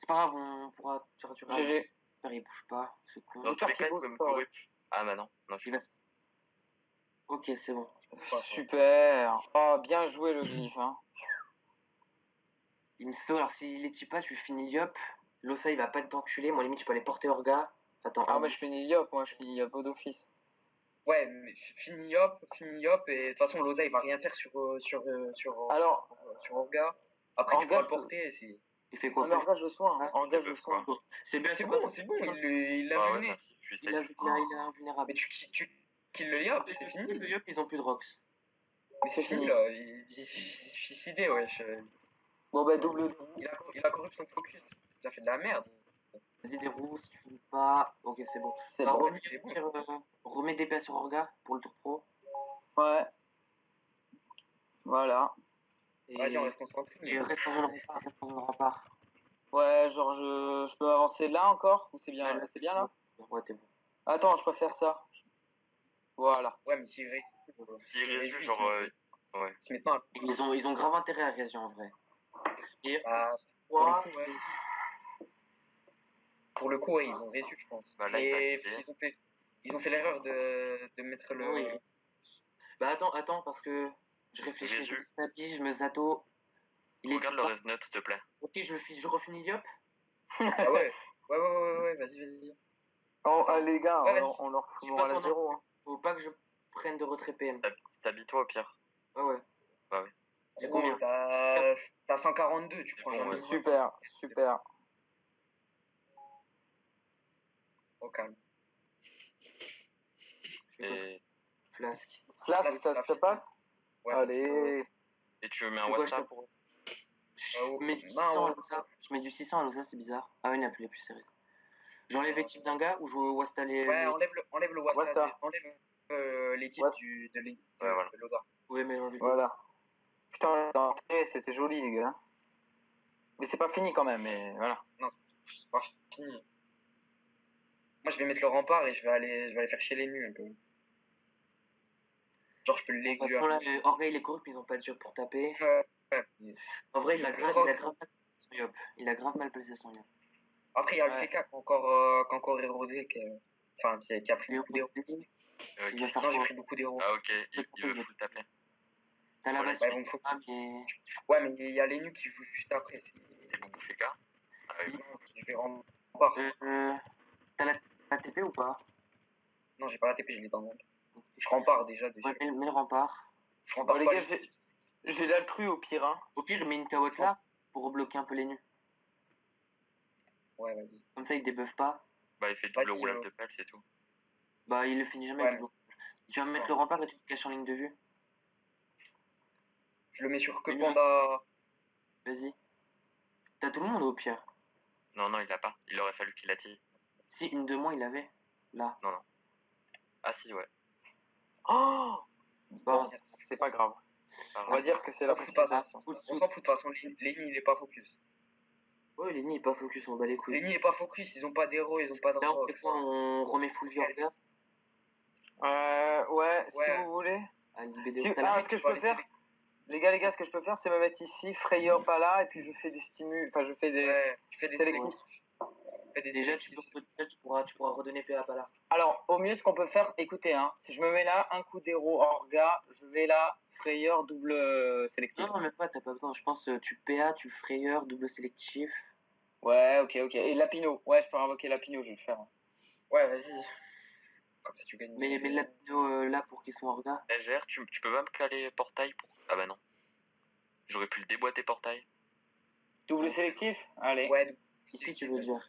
Speaker 1: pas grave, on pourra. Tu
Speaker 2: GG.
Speaker 1: J'espère il bouge pas, ce con.
Speaker 3: Dans tous les cas, il
Speaker 2: bouge
Speaker 3: peut me
Speaker 2: pas, ouais.
Speaker 3: corrupe. Ah bah non.
Speaker 1: Il va. Ok, c'est bon.
Speaker 2: Super. Oh, bien joué le glyphe, hein.
Speaker 1: Il me sauve, alors s'il les tue pas, tu finis Yop. L'Ossa, il va pas t'enculer. Moi, limite, je peux aller porter Orga. Attends,
Speaker 2: Ah, mais je finis Yop, moi, je finis Yop d'office.
Speaker 4: Ouais, mais fini hop, et de toute façon, Loza, il va rien faire sur
Speaker 2: Alors,
Speaker 4: Orga. Après, tu
Speaker 2: Orga,
Speaker 4: pourras le porter. Et c'est...
Speaker 1: il fait quoi?
Speaker 2: non, mais engage le soin.
Speaker 1: Ouais,
Speaker 2: Engage le soin.
Speaker 1: C'est bien,
Speaker 4: C'est bon, il l'a
Speaker 3: Ah
Speaker 4: vu
Speaker 3: ouais,
Speaker 4: venir.
Speaker 3: tu
Speaker 1: Il a
Speaker 3: essaies.
Speaker 1: invulnérable.
Speaker 2: Mais tu kills le Yop, c'est fini.
Speaker 1: Le Yop, ils ont plus de Rox.
Speaker 2: Mais c'est fini là, il s'est suicidé, wesh.
Speaker 1: Bon bah double.
Speaker 2: Il a corrupte son focus. Il a fait de la merde.
Speaker 1: Vas-y, des roues, si tu finis pas. Ok, c'est bon.
Speaker 4: C'est
Speaker 1: Bah,
Speaker 4: bon.
Speaker 1: remets des PA sur Orga pour le tour pro.
Speaker 4: Ouais. Voilà.
Speaker 1: Et,
Speaker 2: Vas-y, on reste concentré.
Speaker 1: et reste dans un rempart.
Speaker 4: Ouais, genre je peux avancer là encore ou c'est bien,
Speaker 1: Ouais,
Speaker 4: c'est bien là?
Speaker 1: Ouais, t'es bon.
Speaker 4: Attends, je peux faire ça. Voilà.
Speaker 2: Ouais, mais s'il reste.
Speaker 3: S'il reste, genre. Ouais.
Speaker 2: Si maintenant.
Speaker 1: Ils ont grave intérêt à réagir en vrai. Et
Speaker 2: Bah,
Speaker 1: quoi
Speaker 2: pour le coup, ouais. Pour le coup, ouais, ils ont réussi, je pense.
Speaker 3: Bah, là,
Speaker 2: Mais
Speaker 3: il
Speaker 2: ils ont fait l'erreur de mettre le.
Speaker 1: Oui. Bah attends, parce que je réfléchis, je me stabilise, je me zato.
Speaker 3: Regarde le res note, s'il te plaît.
Speaker 1: Ok, je refinis Yop.
Speaker 2: Ah ouais. Ouais, vas-y.
Speaker 4: Oh, les gars,
Speaker 2: Ouais,
Speaker 4: on leur
Speaker 1: Je
Speaker 4: fout
Speaker 1: suis pas
Speaker 4: à
Speaker 1: pendant-
Speaker 4: 0. Hein.
Speaker 1: Faut pas que je prenne de retrait PM.
Speaker 3: T'habilles-toi au pire.
Speaker 1: Ah ouais.
Speaker 3: Bah ouais.
Speaker 1: J'ai
Speaker 2: Gros,
Speaker 1: combien
Speaker 2: t'as 142, tu
Speaker 3: C'est
Speaker 2: prends
Speaker 3: bon,
Speaker 2: jamais
Speaker 3: ouais.
Speaker 2: de
Speaker 4: Super.
Speaker 2: Au calme.
Speaker 3: Et,
Speaker 1: Flasque.
Speaker 4: Slash, ça passe?
Speaker 2: Ouais, ça fait-
Speaker 4: Allez.
Speaker 3: et tu mets
Speaker 1: Tu
Speaker 3: un
Speaker 1: vois, je
Speaker 3: WhatsApp
Speaker 1: t'en-
Speaker 2: Oh,
Speaker 1: Je mets du
Speaker 2: non,
Speaker 1: 600 à
Speaker 2: ouais.
Speaker 1: l'Osa. Je mets du 600 à l'Osa, c'est bizarre. Ah ouais, il n'y a plus les plus serrés. J'enlève les types d'un gars ou je Wasta les.
Speaker 2: Ouais, enlève le Wasta.
Speaker 4: Wasta.
Speaker 2: Enlève les types
Speaker 4: Wasta.
Speaker 2: de
Speaker 3: voilà.
Speaker 2: Loza.
Speaker 1: Ouais, mais enlève les
Speaker 4: Voilà. Putain, l'entrée, c'était joli, les gars. Mais c'est pas fini quand même, mais voilà.
Speaker 2: Non, c'est pas fini. Moi, je vais mettre le rempart et je vais aller faire chez les nuls un peu. Genre, je peux le
Speaker 1: De toute
Speaker 2: léguer.
Speaker 1: façon, là, Orga et les corrupts, ils ont pas de job pour taper.
Speaker 2: Ouais.
Speaker 1: En vrai, il a grave
Speaker 2: Rox.
Speaker 1: mal placé son Yop. Il a grave mal placé son Yop.
Speaker 2: Après, il y a le
Speaker 4: Ouais.
Speaker 2: FK qui a encore érodé, enfin, qui a pris beaucoup d'héros.
Speaker 1: Il va faire
Speaker 2: Non, j'ai
Speaker 1: quoi
Speaker 2: pris beaucoup d'héros.
Speaker 3: Ah, ok, il veut full taper.
Speaker 1: T'as la
Speaker 3: Ouais,
Speaker 1: base
Speaker 2: bah,
Speaker 1: sur
Speaker 2: ils vont faut-
Speaker 1: Ah, mais.
Speaker 2: Ouais, mais il y a les nuls qui jouent juste après.
Speaker 3: C'est beaucoup FK. Ah, oui.
Speaker 2: Non, je vais rempart.
Speaker 1: T'as la TP ou pas
Speaker 2: Non, j'ai pas la TP, je l'ai dans le. Je rempart déjà dessus.
Speaker 1: Ouais, mets le rempart.
Speaker 2: Je rempart
Speaker 4: Bon, les
Speaker 2: pas
Speaker 4: gars, j'ai l'altru au pire, hein.
Speaker 1: Au pire, mets une Kawak là pour bloquer un peu les nus.
Speaker 2: Ouais, vas-y.
Speaker 1: Comme ça, il débuff pas.
Speaker 3: Bah, il fait double
Speaker 2: Vas-y,
Speaker 3: roulade de pelle, c'est tout.
Speaker 1: Bah, il le finit jamais
Speaker 2: Ouais,
Speaker 1: avec le. Tu vas me mettre le rempart et tu te caches en ligne de vue.
Speaker 2: Je le mets sur que
Speaker 1: Mais
Speaker 2: Panda.
Speaker 1: Vas-y. T'as tout le monde au pire.
Speaker 3: Non, il l'a pas. Il aurait fallu qu'il attire.
Speaker 1: Si, une de moins, il avait. Là.
Speaker 3: Ah, si, ouais.
Speaker 4: Oh
Speaker 1: Bon,
Speaker 4: bon, c'est pas grave.
Speaker 3: Pas
Speaker 4: On
Speaker 3: grave.
Speaker 4: va dire que c'est la
Speaker 2: On fout pas ça.
Speaker 4: précipitation.
Speaker 2: On s'en fout de toute façon, Lenny il est pas focus.
Speaker 1: Ouais, Lenny est pas focus, on bat les couilles.
Speaker 2: Lenny est pas focus, ils ont pas d'héros, ils ont pas de
Speaker 1: Là, on fait
Speaker 2: Rox.
Speaker 1: quoi On remet full vie Orga
Speaker 4: Ouais, si
Speaker 2: Ouais.
Speaker 4: vous voulez.
Speaker 1: à l'IBD.
Speaker 4: Si-
Speaker 1: T'as la
Speaker 4: ce que je peux faire, les gars, ce que je peux faire, c'est me mettre ici, Frayeur pas là, et puis je fais des stimules, enfin je fais des
Speaker 2: Ouais, tu fais des
Speaker 4: sélectifs.
Speaker 1: Déjà, tu pourras redonner PA pas là.
Speaker 4: Alors, au mieux, ce qu'on peut faire, écoutez, hein, si je me mets là, un coup d'héros Orga, je vais là, Frayeur, double sélectif.
Speaker 1: Non, même pas, t'as pas besoin. Je pense tu PA, tu frayeur, double sélectif.
Speaker 4: Ouais, ok. Et Lapino, ouais, je peux invoquer Lapino, je vais le faire.
Speaker 2: Ouais, vas-y. Comme ça tu gagnes.
Speaker 1: Mais le Lapino là pour qu'ils soient Orga.
Speaker 3: LGR, tu peux pas me caler portail pour. Ah, bah non. J'aurais pu le déboîter portail.
Speaker 4: Double sélectif. Allez.
Speaker 2: Ouais,
Speaker 1: Ici, tu veux dire.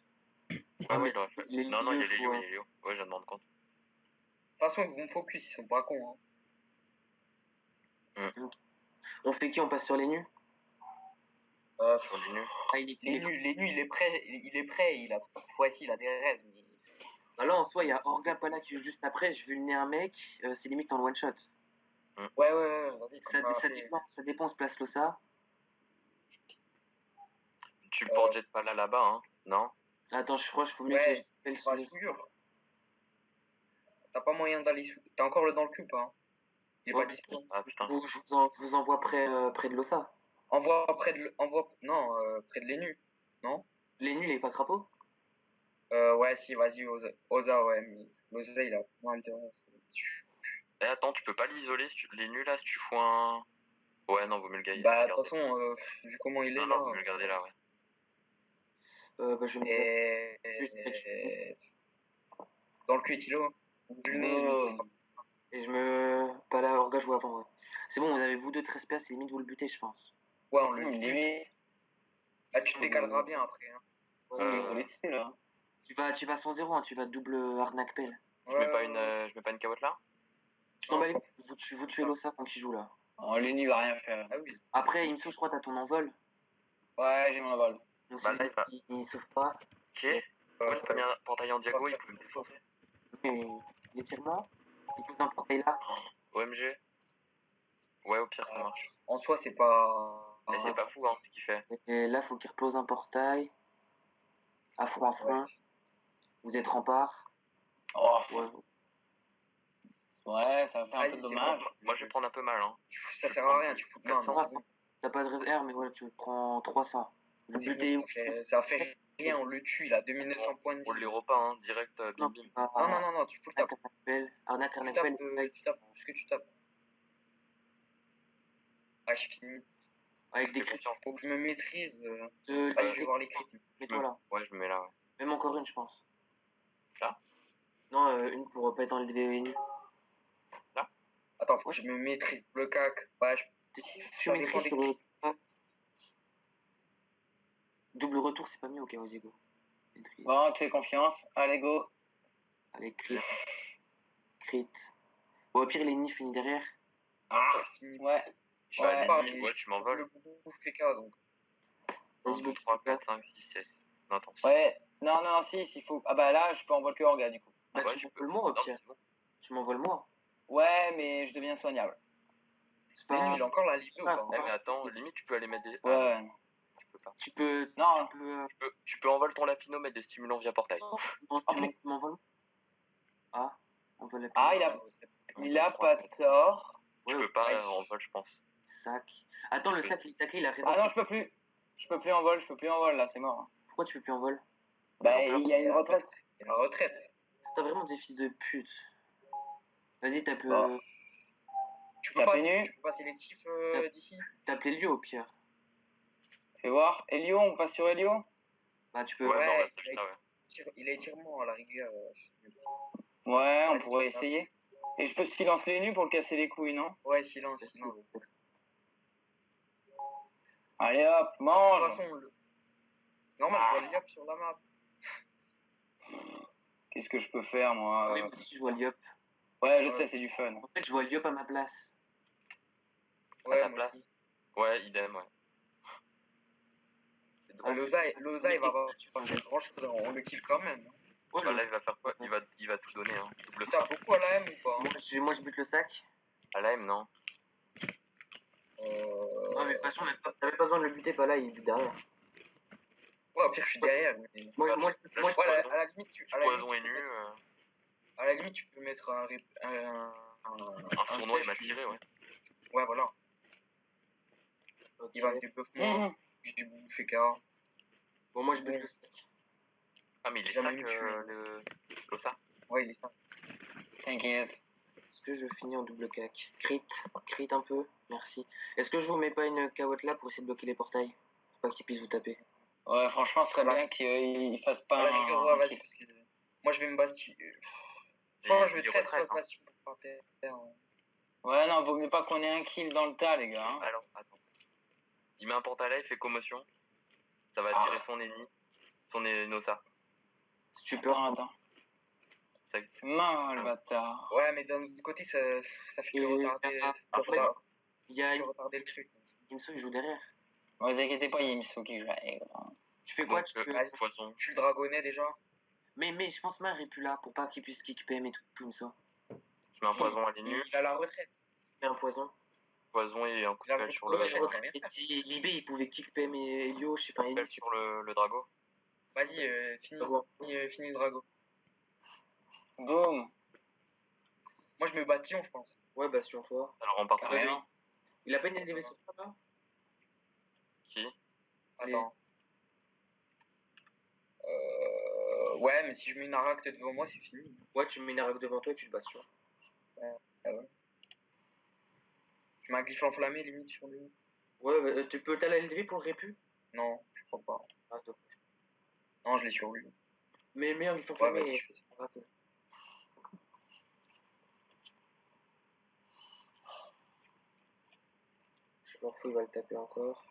Speaker 3: Ouais, ouais, il aurait fallu.
Speaker 1: les
Speaker 3: Non, il y a
Speaker 1: Léo,
Speaker 3: les
Speaker 1: je
Speaker 3: Léo,
Speaker 1: vois.
Speaker 3: il y a les Léo. Ouais, je viens de me rendre compte.
Speaker 2: de toute façon, ils vont focus, ils sont pas cons. Hein.
Speaker 1: On fait qui? On passe sur les nus?
Speaker 3: Sur les nus.
Speaker 1: Ah, il est
Speaker 2: Les nuls, il est prêt, il a. Ouais, si, il a des raises, mais.
Speaker 1: Ah là, en soi, il y a Orga pas là qui joue juste après. Je vulnais un mec, c'est limite en one shot.
Speaker 2: Ouais, vas-y.
Speaker 1: Ça dépend, on se place Losa.
Speaker 3: Tu le portes pas là-bas, hein. Non.
Speaker 1: Attends, je crois qu'il faut mieux
Speaker 2: Ouais,
Speaker 1: que j'appelle
Speaker 2: c'est pas
Speaker 1: sous.
Speaker 2: souillure. T'as pas moyen d'aller sous. T'as encore le dans le cube, hein. Il est
Speaker 1: Ouais,
Speaker 2: pas dispo.
Speaker 3: Ah, putain.
Speaker 1: Ou je vous envoie près de Losa.
Speaker 2: Envoie près de. Non, près de les nus. Non?
Speaker 1: Les nuls, il est pas crapaud?
Speaker 2: Ouais, si, vas-y, Oza, ouais. Mais Oza, il a mal de raises.
Speaker 3: Eh, attends, tu peux pas l'isoler les nus là si tu fous un. Ouais, non, vaut mieux le gagner.
Speaker 2: Bah, de toute façon, vu comment il est
Speaker 3: Non,
Speaker 2: là.
Speaker 3: vaut mieux le garder là, ouais.
Speaker 1: Bah, je vais me
Speaker 2: Et.
Speaker 1: Juste
Speaker 2: Dans le cul, Tilo.
Speaker 1: Et je me. Pas là, Orga joue avant, ouais. C'est bon, vous avez vous deux 13 PS, c'est limite vous le butez, je pense.
Speaker 2: Ouais, on le
Speaker 4: Limite.
Speaker 2: Là, tu te décaleras bien après. Hein.
Speaker 1: Ouais,
Speaker 3: Euh,
Speaker 1: c'est-
Speaker 4: On est dessus, là.
Speaker 1: Tu vas sans zéro, hein, tu vas double arnaque pelle.
Speaker 3: Je mets pas une carotte là?
Speaker 1: Je t'en bats les couilles, vous tuez l'ossa quand il joue là.
Speaker 4: Oh, Lenny va rien faire.
Speaker 2: Ah oui.
Speaker 1: Après, Imso, je crois, t'as ton envol.
Speaker 4: Ouais, j'ai mon envol.
Speaker 1: Donc
Speaker 3: Bah, là,
Speaker 1: il sauve pas.
Speaker 3: Ok. Moi, je prends un portail en diago, il peut me défoncer.
Speaker 1: Mais les tirements, il pose un portail là.
Speaker 3: OMG. Ouais, au pire, ça marche.
Speaker 2: En soi, c'est pas.
Speaker 3: Mais c'est pas fou, hein, ce qu'il fait.
Speaker 1: Et là, faut qu'il repose un portail. À front. Vous êtes rempart.
Speaker 4: Oh,
Speaker 1: Ouais.
Speaker 4: ouais, ça va faire un
Speaker 2: Vas-y,
Speaker 4: peu de
Speaker 2: c'est
Speaker 4: dommage.
Speaker 3: Moi, je vais prendre un peu mal, hein.
Speaker 2: Ça sert à rien, tu fous de main. mais c'est bon.
Speaker 1: T'as pas de réserve, mais voilà, tu prends 300. Vous
Speaker 2: C'est
Speaker 1: butez
Speaker 2: bon, ça fait rien, on le tue, il a 2900 points de
Speaker 3: On
Speaker 2: vie.
Speaker 3: les repas, hein, direct, bim
Speaker 1: Non,
Speaker 3: bim.
Speaker 2: Non, tu fous le tape.
Speaker 1: Arnaque,
Speaker 2: Tu
Speaker 1: arnaque,
Speaker 2: tapes,
Speaker 1: pelle.
Speaker 2: tu tapes, ce que tu tapes. Ah, je finis.
Speaker 1: Avec des
Speaker 3: Fais
Speaker 1: crits.
Speaker 3: confiance.
Speaker 2: Faut que je me maîtrise.
Speaker 1: De-
Speaker 2: Vas-y, je vais voir les crits.
Speaker 1: Mets-toi là.
Speaker 3: Ouais, je me mets là, ouais.
Speaker 1: Même encore une, je pense.
Speaker 3: Là?
Speaker 1: Non, une pour pas être en LDV.
Speaker 2: Attends, faut que je me maîtrise. Le cac. Ouais,
Speaker 1: Tu
Speaker 2: ça
Speaker 1: maîtrises
Speaker 2: dépend des
Speaker 1: sur. Double retour, c'est pas mieux, ok, vas-y, go. Maîtrise.
Speaker 4: Bon, tu fais confiance. Allez, go.
Speaker 1: Allez, crit. Crit. Bon, au pire, l'ennemi finit derrière.
Speaker 2: Ah, fini.
Speaker 4: Ouais.
Speaker 2: Je
Speaker 3: Bah,
Speaker 2: sais pas,
Speaker 3: limite,
Speaker 2: mais
Speaker 3: ouais, tu m'envoles.
Speaker 2: le bouffe PK donc.
Speaker 3: 1,
Speaker 1: Vas-y,
Speaker 3: 2,
Speaker 1: go.
Speaker 3: 3, 4, 5, 6, 7. Non, attends.
Speaker 4: Ouais. Non, non, si, s'il faut. Ah bah là, je peux envoler que Orga, du coup.
Speaker 1: Bah,
Speaker 3: Ouais,
Speaker 1: tu
Speaker 3: tu
Speaker 1: m'envoies
Speaker 3: peux.
Speaker 1: le moi, au
Speaker 3: Non,
Speaker 1: pire.
Speaker 3: c'est bon.
Speaker 1: Tu m'envoies le moi.
Speaker 4: Ouais, mais je deviens soignable.
Speaker 1: C'est
Speaker 2: Lenny,
Speaker 1: pas.
Speaker 2: il a encore la ligue ou pas
Speaker 1: c'est
Speaker 3: Eh, mais attends, limite, tu peux aller mettre des. Ah,
Speaker 4: Ouais.
Speaker 3: non, tu peux pas.
Speaker 1: Tu peux.
Speaker 4: Non.
Speaker 1: Tu peux.
Speaker 3: Tu peux envoler ton lapino, mettre des stimulants via portail.
Speaker 1: Tu m'envoies le. Ah, envoie la
Speaker 4: Ah, il a pas tort.
Speaker 3: Tu
Speaker 1: Ouais,
Speaker 3: peux pas
Speaker 2: ouais.
Speaker 3: en vol, je pense.
Speaker 1: Sac. Attends, le sac, il taclé, il a raison.
Speaker 4: Ah non, je peux plus. Je peux plus en vol, là, c'est mort.
Speaker 1: Pourquoi tu peux plus en vol?
Speaker 4: Bah, il y a une retraite.
Speaker 2: Il est en retraite.
Speaker 1: T'as vraiment des fils de pute. Vas-y, tape.
Speaker 4: Bon.
Speaker 2: Tu peux
Speaker 4: T'as
Speaker 2: pas,
Speaker 4: pénu.
Speaker 2: tu peux pas sélectif d'ici.
Speaker 1: Tape les lieux au pire.
Speaker 4: Fais voir. Elio, on passe sur Elio.
Speaker 1: Bah, tu peux.
Speaker 3: Ouais, bah, on va
Speaker 2: Ouais,
Speaker 3: se là, ouais.
Speaker 2: il a étirement à la rigueur.
Speaker 4: Ouais, on
Speaker 2: Ouais,
Speaker 4: pourrait
Speaker 2: c'est ça.
Speaker 4: essayer. Et je peux silence les nus pour le casser les couilles, non?
Speaker 2: Ouais, silence.
Speaker 4: Allez hop,
Speaker 2: De
Speaker 4: mange.
Speaker 2: toute façon, c'est normal, je vois le yop sur la map.
Speaker 4: Qu'est-ce que je peux faire, moi?
Speaker 1: Oui, moi aussi, je vois Liop.
Speaker 4: Ouais, je sais, c'est du fun.
Speaker 1: En fait, je vois Liop à ma place.
Speaker 2: Ouais,
Speaker 3: ta
Speaker 2: moi
Speaker 3: place.
Speaker 2: aussi.
Speaker 3: Ouais, idem, ouais. C'est
Speaker 1: Ah,
Speaker 3: drôle.
Speaker 2: Loza, il va pas faire grand chose, on le kill quand même.
Speaker 1: Ouais,
Speaker 3: Bah,
Speaker 1: le-
Speaker 3: là, il va faire quoi? Il va tout donner, hein. Double
Speaker 2: Tu tapes
Speaker 3: frappe.
Speaker 2: beaucoup à la M ou pas?
Speaker 1: moi, je bute le sac.
Speaker 3: À la M, non.
Speaker 1: Non, mais de toute façon, t'avais pas besoin de le buter, pas là, il bute derrière.
Speaker 2: Ouais, au pire, je suis derrière. Mais...
Speaker 1: Moi,
Speaker 3: Bah,
Speaker 1: je
Speaker 3: là,
Speaker 1: moi,
Speaker 3: je
Speaker 1: je-
Speaker 2: Ouais, à la limite,
Speaker 3: Poison et
Speaker 2: peux
Speaker 3: nu,
Speaker 2: mettre- à la limite, tu peux mettre un
Speaker 3: un tournoi, il
Speaker 2: piège,
Speaker 3: m'a tiré, ouais.
Speaker 2: Ouais, voilà.
Speaker 1: Ok.
Speaker 2: Il va débuff moi. J'ai bouffé K.
Speaker 1: Bon, moi, je bute le sac.
Speaker 3: Ah, mais il est
Speaker 2: Jamais
Speaker 3: sac,
Speaker 2: me tuer.
Speaker 3: l'ossa.
Speaker 2: Ouais, il est ça.
Speaker 4: T'inquiète.
Speaker 1: Est-ce que je finis en double cac? Crit un peu, merci. Est-ce que je vous mets pas une carotte là pour essayer de bloquer les portails? Pour pas qu'ils puissent vous taper.
Speaker 4: Ouais, franchement, ce serait bien qu'il fasse pas
Speaker 2: À la rigueur, ouais,
Speaker 4: un
Speaker 2: vas-y,
Speaker 4: kill.
Speaker 2: parce que moi, je vais me bastiller.
Speaker 3: Et
Speaker 2: Soit je vais
Speaker 3: il
Speaker 2: trade,
Speaker 3: retraite,
Speaker 2: soit
Speaker 3: hein.
Speaker 2: bastion pour pas faire.
Speaker 4: Ouais, non, vaut mieux pas qu'on ait un kill dans le tas, les gars. Hein.
Speaker 3: Alors, attends. Il met un portail là, il fait commotion. Ça va attirer son ennemi. Son Enosa.
Speaker 1: Stupeur.
Speaker 4: Attends.
Speaker 3: Ça...
Speaker 4: Non, le bâtard.
Speaker 2: Ouais, mais d'un autre côté, ça fait que retarder,
Speaker 1: Il y a
Speaker 2: retarder le truc.
Speaker 1: Imso, il joue derrière.
Speaker 4: Ne vous inquiétez pas, il y a Miso qui joue.
Speaker 1: Tu fais quoi?
Speaker 3: Donc,
Speaker 1: Tu fais...
Speaker 3: poison.
Speaker 2: Je suis le dragonnet déjà.
Speaker 1: Mais je pense Mar est plus là pour pas qu'il puisse kick PM et tout, Imso.
Speaker 3: Tu mets un poison à l'ennemi.
Speaker 2: Il a la retraite.
Speaker 1: Tu mets un poison.
Speaker 3: Poison et un coup de
Speaker 2: Il a
Speaker 3: pelle
Speaker 2: le
Speaker 3: sur
Speaker 2: coup de
Speaker 3: le...
Speaker 2: pelle.
Speaker 1: Et si Libé, il pouvait kick PM et Elio, je sais pas,
Speaker 3: pelle sur le drago.
Speaker 2: Vas-y, finis le drago.
Speaker 4: Boum.
Speaker 2: Moi, je mets bastion, je pense.
Speaker 1: Ouais, Bastion, toi.
Speaker 3: Ça le rend pas
Speaker 4: Carrément.
Speaker 1: Il a pas une LDV sur toi, là?
Speaker 3: Qui?
Speaker 2: Attends. Ouais, mais si je mets une aracte devant moi, c'est fini.
Speaker 1: Ouais, tu mets une araque devant toi et tu le Bastion.
Speaker 2: Ah ouais. Je mets un glyphe enflammé, limite, sur lui.
Speaker 1: Ouais, tu peux, t'as la LDV pour le répu?
Speaker 2: Non, je crois pas.
Speaker 1: Ah, top.
Speaker 2: Non, je l'ai sur lui.
Speaker 1: Mais un glyphe
Speaker 2: Ouais,
Speaker 1: enflammé.
Speaker 2: vas-y, je fais ça.
Speaker 1: Je sais pas, il va le taper encore.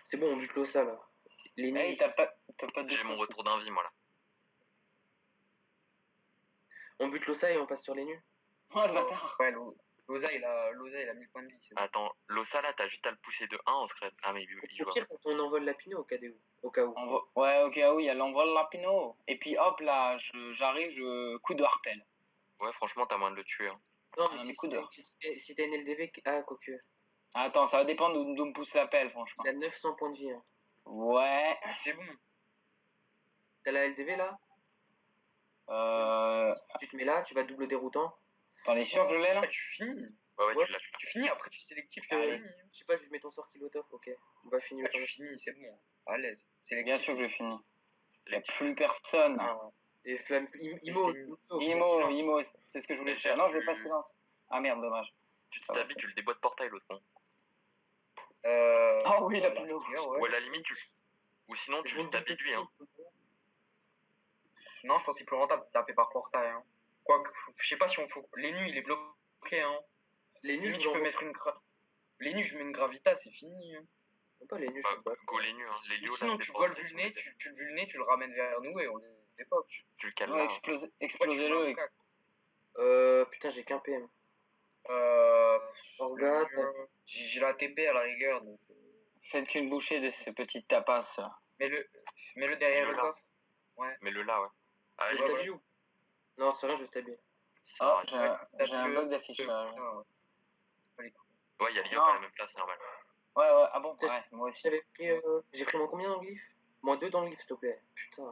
Speaker 1: C'est bon, on bute l'Ossa là. Les
Speaker 4: Hey,
Speaker 1: nids.
Speaker 4: t'as pas de
Speaker 3: J'ai mon retour d'un vie, moi là.
Speaker 1: On bute l'Ossa et on passe sur les nus.
Speaker 4: Oh le bâtard.
Speaker 2: Ouais, Loza, il a 1000 points de vie. C'est bon.
Speaker 3: Attends, l'Ossa là, t'as juste à le pousser de 1 en scred. Ah, mais il
Speaker 1: Au
Speaker 3: joue.
Speaker 1: pire, on envole Lapino au cas où.
Speaker 4: Ouais, ok, ah oui, elle envoie le lapino. Et puis hop, là, j'arrive, coup de harpel.
Speaker 3: Ouais, franchement, t'as moyen de le tuer. Hein.
Speaker 1: Non,
Speaker 4: Ah,
Speaker 1: mais
Speaker 4: mais
Speaker 1: si
Speaker 4: coup d'or.
Speaker 1: t'as une LDV... Ah, quoique.
Speaker 4: Attends, ça va dépendre d'où me pousse l'appel, franchement.
Speaker 1: Il a 900 points de vie. Hein.
Speaker 4: Ouais.
Speaker 2: C'est bon.
Speaker 1: T'as la LDV là
Speaker 4: Euh...
Speaker 1: Si tu te mets là, tu vas double déroutant.
Speaker 4: T'en es sûr que je l'ai là?
Speaker 2: Ah, tu finis.
Speaker 3: Ouais,
Speaker 1: Ouais.
Speaker 3: tu l'as.
Speaker 2: Tu finis, après tu sélectives.
Speaker 1: Je te-
Speaker 2: Tu finis.
Speaker 1: Je sais pas, je mets ton sort kilo top, ok. On va finir.
Speaker 2: Ah, tu finis, c'est bon. À l'aise.
Speaker 4: Bien sûr que je finis. Il n'y a
Speaker 3: Les-
Speaker 4: plus personne.
Speaker 2: Ah,
Speaker 1: Et Flamme... Imo.
Speaker 4: Imo, c'est ce que je voulais faire. Non, j'ai pas silence. Ah merde, dommage.
Speaker 3: Tu
Speaker 4: Ah, ouais,
Speaker 3: t'habilles, tu le déboîtes portail l'autre con.
Speaker 4: Ah oui, la
Speaker 2: voilà,
Speaker 4: Pinot.
Speaker 2: ouais.
Speaker 3: Ou à la limite, tu. Ou sinon, tu le t'habilles lui, hein.
Speaker 2: Non, je pense que c'est plus rentable de taper par portail. Hein. Quoique, je sais pas si on faut. Les nus, il est bloqué. Hein.
Speaker 1: Les nus,
Speaker 2: Limite,
Speaker 1: je
Speaker 2: tu peux mettre une Les nus, je mets une gravita, c'est fini. Hein.
Speaker 1: Pas les nus,
Speaker 3: Bah,
Speaker 1: je sais pas.
Speaker 3: go les nus, hein. Les lios, là,
Speaker 2: Sinon,
Speaker 3: c'est
Speaker 2: tu
Speaker 3: pas-
Speaker 2: golves le nez, tu le vulnais, tu le ramènes vers nous et on les dépop.
Speaker 3: Tu le cales
Speaker 4: Ouais,
Speaker 3: là. Hein.
Speaker 4: explosez-le.
Speaker 1: Putain, j'ai qu'un PM.
Speaker 2: Euh.
Speaker 1: Orga,
Speaker 2: J'ai la TP à la rigueur. Donc...
Speaker 4: Faites qu'une bouchée de ces petites tapas.
Speaker 2: Mets-le derrière
Speaker 3: Mets-le
Speaker 2: le
Speaker 3: là.
Speaker 2: coffre.
Speaker 3: Mais le là, ouais. Ah,
Speaker 1: je
Speaker 3: il-
Speaker 1: t'habille où? Non, c'est rien, je t'habille.
Speaker 4: Ah,
Speaker 3: ça
Speaker 4: j'ai un bug d'affichage.
Speaker 3: Ouais, il y a l'IOP
Speaker 4: Non.
Speaker 3: à la même place, c'est normal.
Speaker 4: Ouais, ah bon,
Speaker 1: Putain,
Speaker 4: ouais, moi aussi.
Speaker 1: J'ai pris mon combien dans le glyphe? Moins 2 dans le glyphe, s'il te plaît. Putain.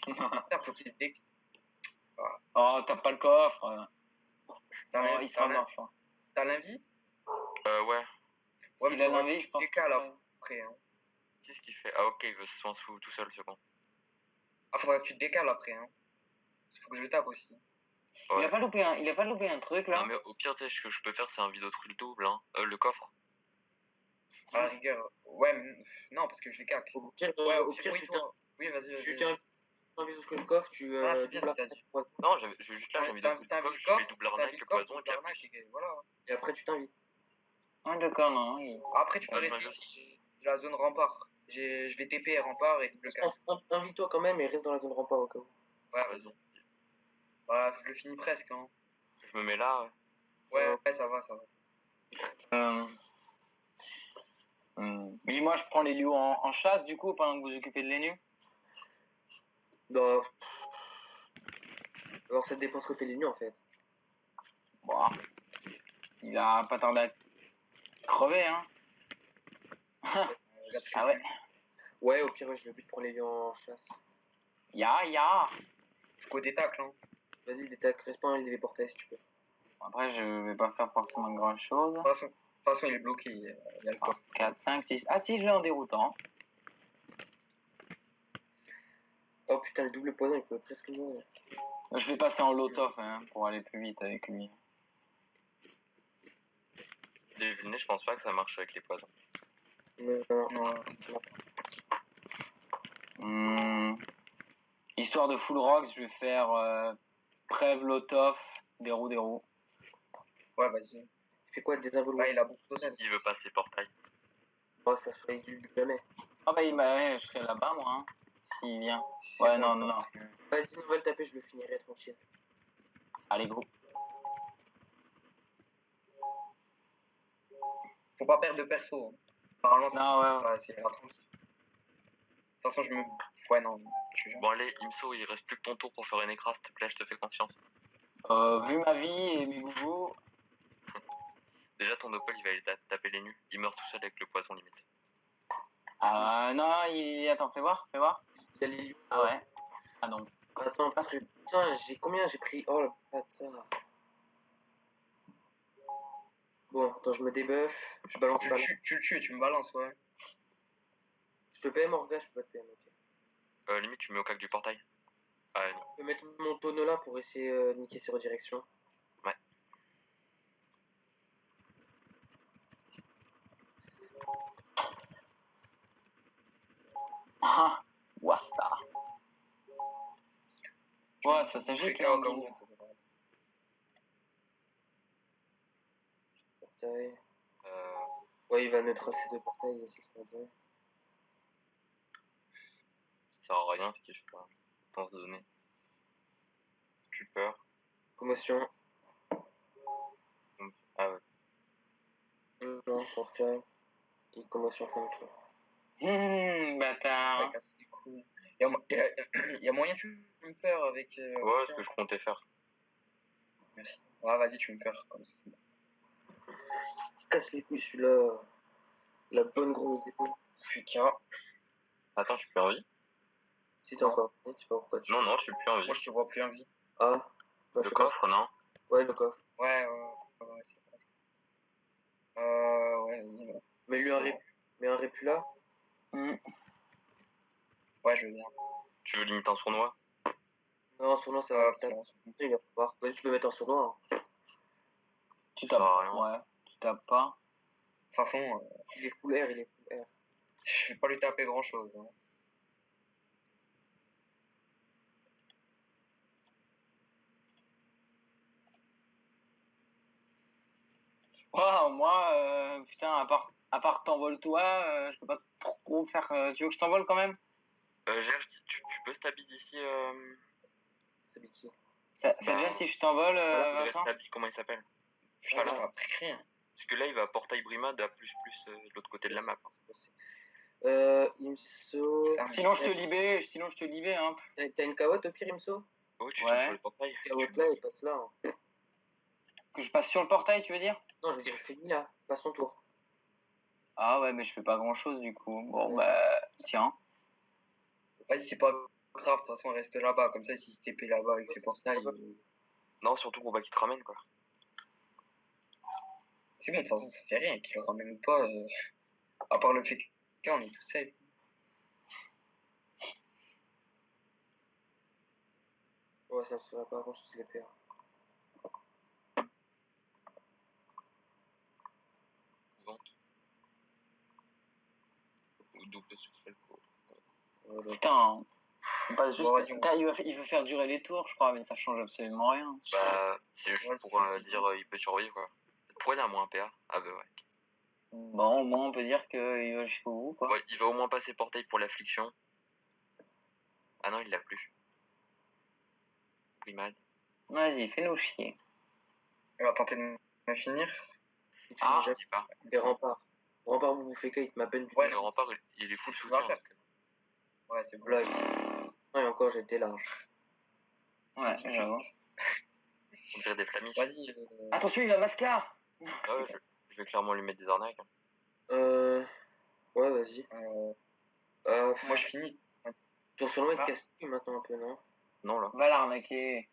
Speaker 2: Putain, faut qu'il se dé...
Speaker 4: Oh, t'as pas le coffre.
Speaker 2: T'as
Speaker 4: Oh, il sera mort, je pense.
Speaker 2: T'as l'invie?
Speaker 3: Ouais.
Speaker 2: Ouais,
Speaker 4: S'il
Speaker 2: mais
Speaker 4: a
Speaker 2: faudra
Speaker 4: l'envie,
Speaker 2: que
Speaker 4: je
Speaker 2: tu
Speaker 4: pense
Speaker 2: décales
Speaker 4: qu'il
Speaker 2: après. Hein.
Speaker 3: Qu'est-ce qu'il fait? Ah, ok, il veut se s'en foutre tout seul, ce con.
Speaker 2: Ah, faudra que tu te décales après. Hein. Faut que je le tape aussi.
Speaker 4: Il
Speaker 3: Ouais.
Speaker 4: a pas loupé un truc là.
Speaker 3: Non, mais au pire, tu sais, ce que je peux faire, c'est un vidéo truc double, hein. Le coffre.
Speaker 2: À la rigueur. Ouais, mais... non, parce que je les cac.
Speaker 1: Au pire,
Speaker 2: Ouais,
Speaker 1: oui,
Speaker 2: toi. Oui, vas-y,
Speaker 1: tu
Speaker 2: vas-y.
Speaker 1: t'invites sur le coffre, tu.
Speaker 2: Ah, c'est bien ce que
Speaker 1: doubles
Speaker 2: t'as dit.
Speaker 3: Non, j'ai juste là, j'ai mis
Speaker 2: T'as
Speaker 3: deux
Speaker 2: un
Speaker 3: coffre, je
Speaker 2: coffre,
Speaker 3: fais double arnaque, le poison, et puis après.
Speaker 2: voilà.
Speaker 1: Et après, tu t'invites.
Speaker 4: Ah, d'accord, non.
Speaker 2: Après, tu peux
Speaker 3: Ah,
Speaker 2: rester
Speaker 3: je-
Speaker 2: ici. J'ai la zone rempart. Je vais TP rempart et double cac.
Speaker 1: Invite-toi quand même et reste dans la zone rempart au cas où.
Speaker 2: Ouais, vas-y. Bah, je le finis presque. Hein.
Speaker 3: Je me mets là, ouais.
Speaker 2: Ouais, ça va.
Speaker 4: Mais moi, je prends les lieux en chasse du coup pendant que vous vous occupez de l'énu.
Speaker 1: Bah. Alors, ça dépend ce que fait les nus en fait.
Speaker 4: Bon, il a pas tardé à crever, hein. Ah ouais.
Speaker 1: Ouais, au pire, ouais, je le bute pour les lions en chasse.
Speaker 4: Ya.
Speaker 2: Jusqu'au détacle. Hein.
Speaker 1: Vas-y, détaque, reste pas en LDV portail si tu peux.
Speaker 4: Après, je vais pas faire forcément grand chose.
Speaker 2: De toute façon, il est bloqué. Il y a le coffre.
Speaker 4: 4, 5, 6. Ah si, je l'ai en déroutant.
Speaker 1: Oh putain, le double poison, il peut presque mourir.
Speaker 4: Je vais passer en lot-off hein, pour aller plus vite avec lui.
Speaker 3: Les vulnés, je pense pas que ça marche avec les poisons.
Speaker 1: Non.
Speaker 4: Histoire de full rocks, je vais faire Prève, lot-off, déroule.
Speaker 2: Ouais, vas-y.
Speaker 1: Tu fais quoi, des involutions?
Speaker 2: Ouais, il a beaucoup de
Speaker 3: Il veut passer portail.
Speaker 1: Oh, ça se fait du jamais.
Speaker 4: Ah bah ouais, je serai là-bas moi, hein, s'il vient.
Speaker 2: C'est
Speaker 4: Ouais,
Speaker 2: bon.
Speaker 4: non.
Speaker 1: Vas-y, on va le taper, je le finirai tranquille.
Speaker 4: Allez, go.
Speaker 2: Faut pas perdre de perso. Hein. Apparemment,
Speaker 4: Non, ouais.
Speaker 2: c'est tranquille. De toute façon, je me. Ouais, non.
Speaker 3: Bon, allez, Imso, il reste plus que ton tour pour faire une écrase, s'il te plaît, je te fais confiance.
Speaker 4: Vu ma vie et mes gougous,
Speaker 3: Déjà, ton Opel, il va aller taper les nus. Il meurt tout seul avec le poison, limite.
Speaker 4: non, attends, fais voir.
Speaker 1: Il y a les lions.
Speaker 4: Ah ouais. Ah non.
Speaker 1: Attends, parce que putain, j'ai combien j'ai pris? Oh le bâtard. Bon, attends, je me débuff, je balance pas.
Speaker 2: Tu le tues et tu me balances, ouais.
Speaker 1: Je te PM Orga, je peux pas te PM, ok.
Speaker 3: Limite, tu mets au cac du portail. Ah, non.
Speaker 1: Je peux mettre mon tonneau là pour essayer de niquer ses redirections.
Speaker 3: Ouais.
Speaker 4: Ah, Wasta. Ouais, ça s'agit
Speaker 2: Fais
Speaker 4: là.
Speaker 2: au cas où.
Speaker 1: Portail.
Speaker 3: Euh,
Speaker 1: Ouais, il va neutral ces deux portails, c'est ce qu'on disait.
Speaker 3: ça sert à rien ce qu'il fait. Pense de donner. Tu peur.
Speaker 1: Commotion.
Speaker 3: Ah ouais.
Speaker 1: Non, portail. Et commotion fond de tour.
Speaker 4: Ouais,
Speaker 2: Bâtard.
Speaker 4: casse les couilles. Y a moyen que tu me perds avec.
Speaker 3: Ouais, ce que je comptais faire.
Speaker 4: Merci. Ouais, vas-y, tu me perds comme ça.
Speaker 1: Casse les couilles celui-là. La bonne grosse défaut.
Speaker 4: Fuka.
Speaker 3: Attends, je suis plus en vie?
Speaker 1: Si t'es encore. Je sais pas pourquoi tu.
Speaker 3: Non, non, je suis plus en vie.
Speaker 4: Moi, je te vois plus en vie.
Speaker 1: Ah. Bah, je
Speaker 3: Le
Speaker 1: sais pas.
Speaker 3: coffre, non?
Speaker 1: Ouais, le coffre.
Speaker 4: Ouais, c'est vrai. Ouais, vas-y. Ouais.
Speaker 1: Mais lui un ré. Mais un répu là.
Speaker 4: Ouais, je veux bien.
Speaker 3: Tu veux limiter un sournois?
Speaker 1: Non, sur nom, ça va. Putain,
Speaker 4: Non,
Speaker 1: il va pouvoir. Vas-y, tu peux mettre un sournois. Hein.
Speaker 2: Tu
Speaker 3: Ça
Speaker 2: tapes.
Speaker 3: sert à rien.
Speaker 2: Ouais, tu tapes pas.
Speaker 4: de toute façon,
Speaker 1: Il est full air, il est full air.
Speaker 4: je vais pas lui taper grand chose. Hein.
Speaker 2: Waouh, moi, putain, à part t'envoles toi, je peux pas trop faire. Tu veux que je t'envole quand même?
Speaker 3: Gère, tu peux stabby d'ici
Speaker 1: C'est Biki.
Speaker 2: Ça
Speaker 3: Bah,
Speaker 2: te gêne si je t'envole,
Speaker 3: le
Speaker 2: Vincent?
Speaker 3: stabby, comment il s'appelle?
Speaker 4: Putain,
Speaker 1: Voilà.
Speaker 4: je t'ai appris rien.
Speaker 3: Parce que là, il va à Portail Brimade à plus de l'autre côté de la map.
Speaker 1: Imso.
Speaker 4: Ça,
Speaker 2: Sinon, je te libé, hein.
Speaker 1: T'as une carotte au pire, Imso?
Speaker 3: Oui, tu
Speaker 2: Ouais.
Speaker 3: sautes sur le portail.
Speaker 1: Carotte là, il passe là. Hein.
Speaker 2: Que je passe sur le portail, tu veux dire?
Speaker 1: Non, je veux dire, fini là. Passe son tour.
Speaker 2: Ah ouais, mais je fais pas grand chose du coup. Bon, bah, tiens.
Speaker 4: Vas-y, c'est pas grave, de toute façon, on reste là-bas. Comme ça, s'il se TP là-bas avec ses portails.
Speaker 3: Non, surtout pour pas qu'il te ramène, quoi.
Speaker 4: C'est bon, de toute façon, ça fait rien. Qu'il le ramène ou pas. À part le fait qu'on est tout safe.
Speaker 1: Ouais, ça ne serait pas grand chose les PA.
Speaker 3: Ou double succès, quoi.
Speaker 1: Voilà.
Speaker 2: Putain. Bah, juste,
Speaker 4: Bon, vas-y,
Speaker 2: putain, il veut faire durer les tours, je crois, mais ça change absolument rien.
Speaker 3: Bah, c'est juste
Speaker 4: Ouais,
Speaker 3: pour
Speaker 4: c'est ça,
Speaker 3: dire il peut survivre, quoi. Pourquoi il a moins PA? Ah bah ouais.
Speaker 2: Bon, au moins, on peut dire qu'il va jusqu'au bout, quoi.
Speaker 3: Ouais, il va au moins passer portail pour l'affliction. Ah non, il l'a plus. Brimade.
Speaker 2: Vas-y, fais-nous chier.
Speaker 4: On va tenter de me finir.
Speaker 2: Ah.
Speaker 3: Je dis pas.
Speaker 1: Des remparts. Rempart Bouboufeka, il te m'a peine du
Speaker 4: Ouais,
Speaker 3: Le rempart, il est
Speaker 4: c'est
Speaker 3: full
Speaker 4: ce qu'il
Speaker 3: soutien.
Speaker 4: va faire.
Speaker 3: parce que-
Speaker 4: Ouais, c'est bon.
Speaker 1: Là, et encore, j'étais là.
Speaker 2: Ouais, j'avoue.
Speaker 3: On dirait des flammes.
Speaker 4: Vas-y.
Speaker 2: Attention, il va mascar.
Speaker 3: Ah ouais, je vais clairement lui mettre des arnaques. Hein.
Speaker 1: Ouais, vas-y.
Speaker 4: Moi, je finis.
Speaker 1: Ton surnom est
Speaker 4: Ah.
Speaker 1: casse maintenant un peu, non?
Speaker 3: Non, là.
Speaker 2: Va l'arnaquer.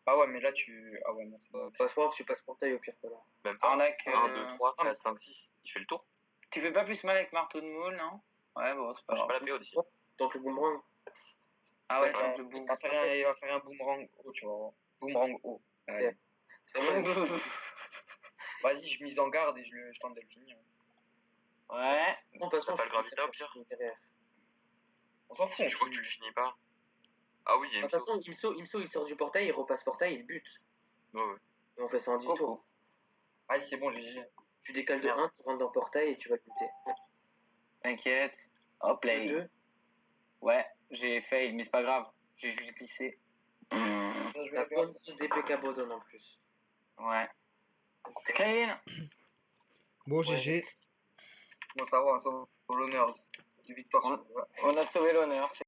Speaker 4: Ah ouais, mais là, tu. Ah ouais, non, c'est bon.
Speaker 1: Passe pas, tu passes portail au pire, pas là.
Speaker 3: Même pas.
Speaker 2: Arnaque.
Speaker 3: 1, 2, 3,
Speaker 4: non, mais
Speaker 3: 4, 5, 6. Il fait le tour.
Speaker 2: Tu fais pas plus mal avec marteau de moule, non? Ouais, bon, c'est pas
Speaker 3: J'ai pas
Speaker 2: grave.
Speaker 3: la PO aussi.
Speaker 1: Tant que le boomerang.
Speaker 2: Ah ouais,
Speaker 1: Ouais,
Speaker 2: tente le bout.
Speaker 4: Il va faire un boomerang haut, tu vois. Boomerang haut. Allez.
Speaker 1: C'est pas mal.
Speaker 4: Vas-y, je mise en garde et je tente de le finir.
Speaker 2: Ouais.
Speaker 1: De toute façon,
Speaker 3: T'as pas
Speaker 1: je
Speaker 3: le gravitas, au pire?
Speaker 1: derrière.
Speaker 4: On s'en fout,
Speaker 3: Si
Speaker 4: on
Speaker 3: je vois que tu
Speaker 4: finit.
Speaker 3: le finis pas. Ah oui, il y a
Speaker 1: De
Speaker 3: une
Speaker 1: toute façon, Imso, il sort du portail, il repasse portail, il bute.
Speaker 3: Ouais, ouais.
Speaker 1: Et on fait ça en 10
Speaker 2: Coco.
Speaker 1: tours.
Speaker 4: Vas-y, c'est bon, GG.
Speaker 1: Tu décales de
Speaker 3: Merde.
Speaker 1: 1, tu rentres dans le portail et tu vas le buter.
Speaker 2: T'inquiète. Hop là.
Speaker 1: De 2,
Speaker 2: Ouais, j'ai fail, mais c'est pas grave. J'ai juste glissé.
Speaker 1: la bonne DPK Bodon en plus.
Speaker 2: Ouais. Screen.
Speaker 5: Bon,
Speaker 1: Ouais.
Speaker 5: GG.
Speaker 4: Bon, ça va, on sauve l'honneur de victoire.
Speaker 2: On a sauvé l'honneur.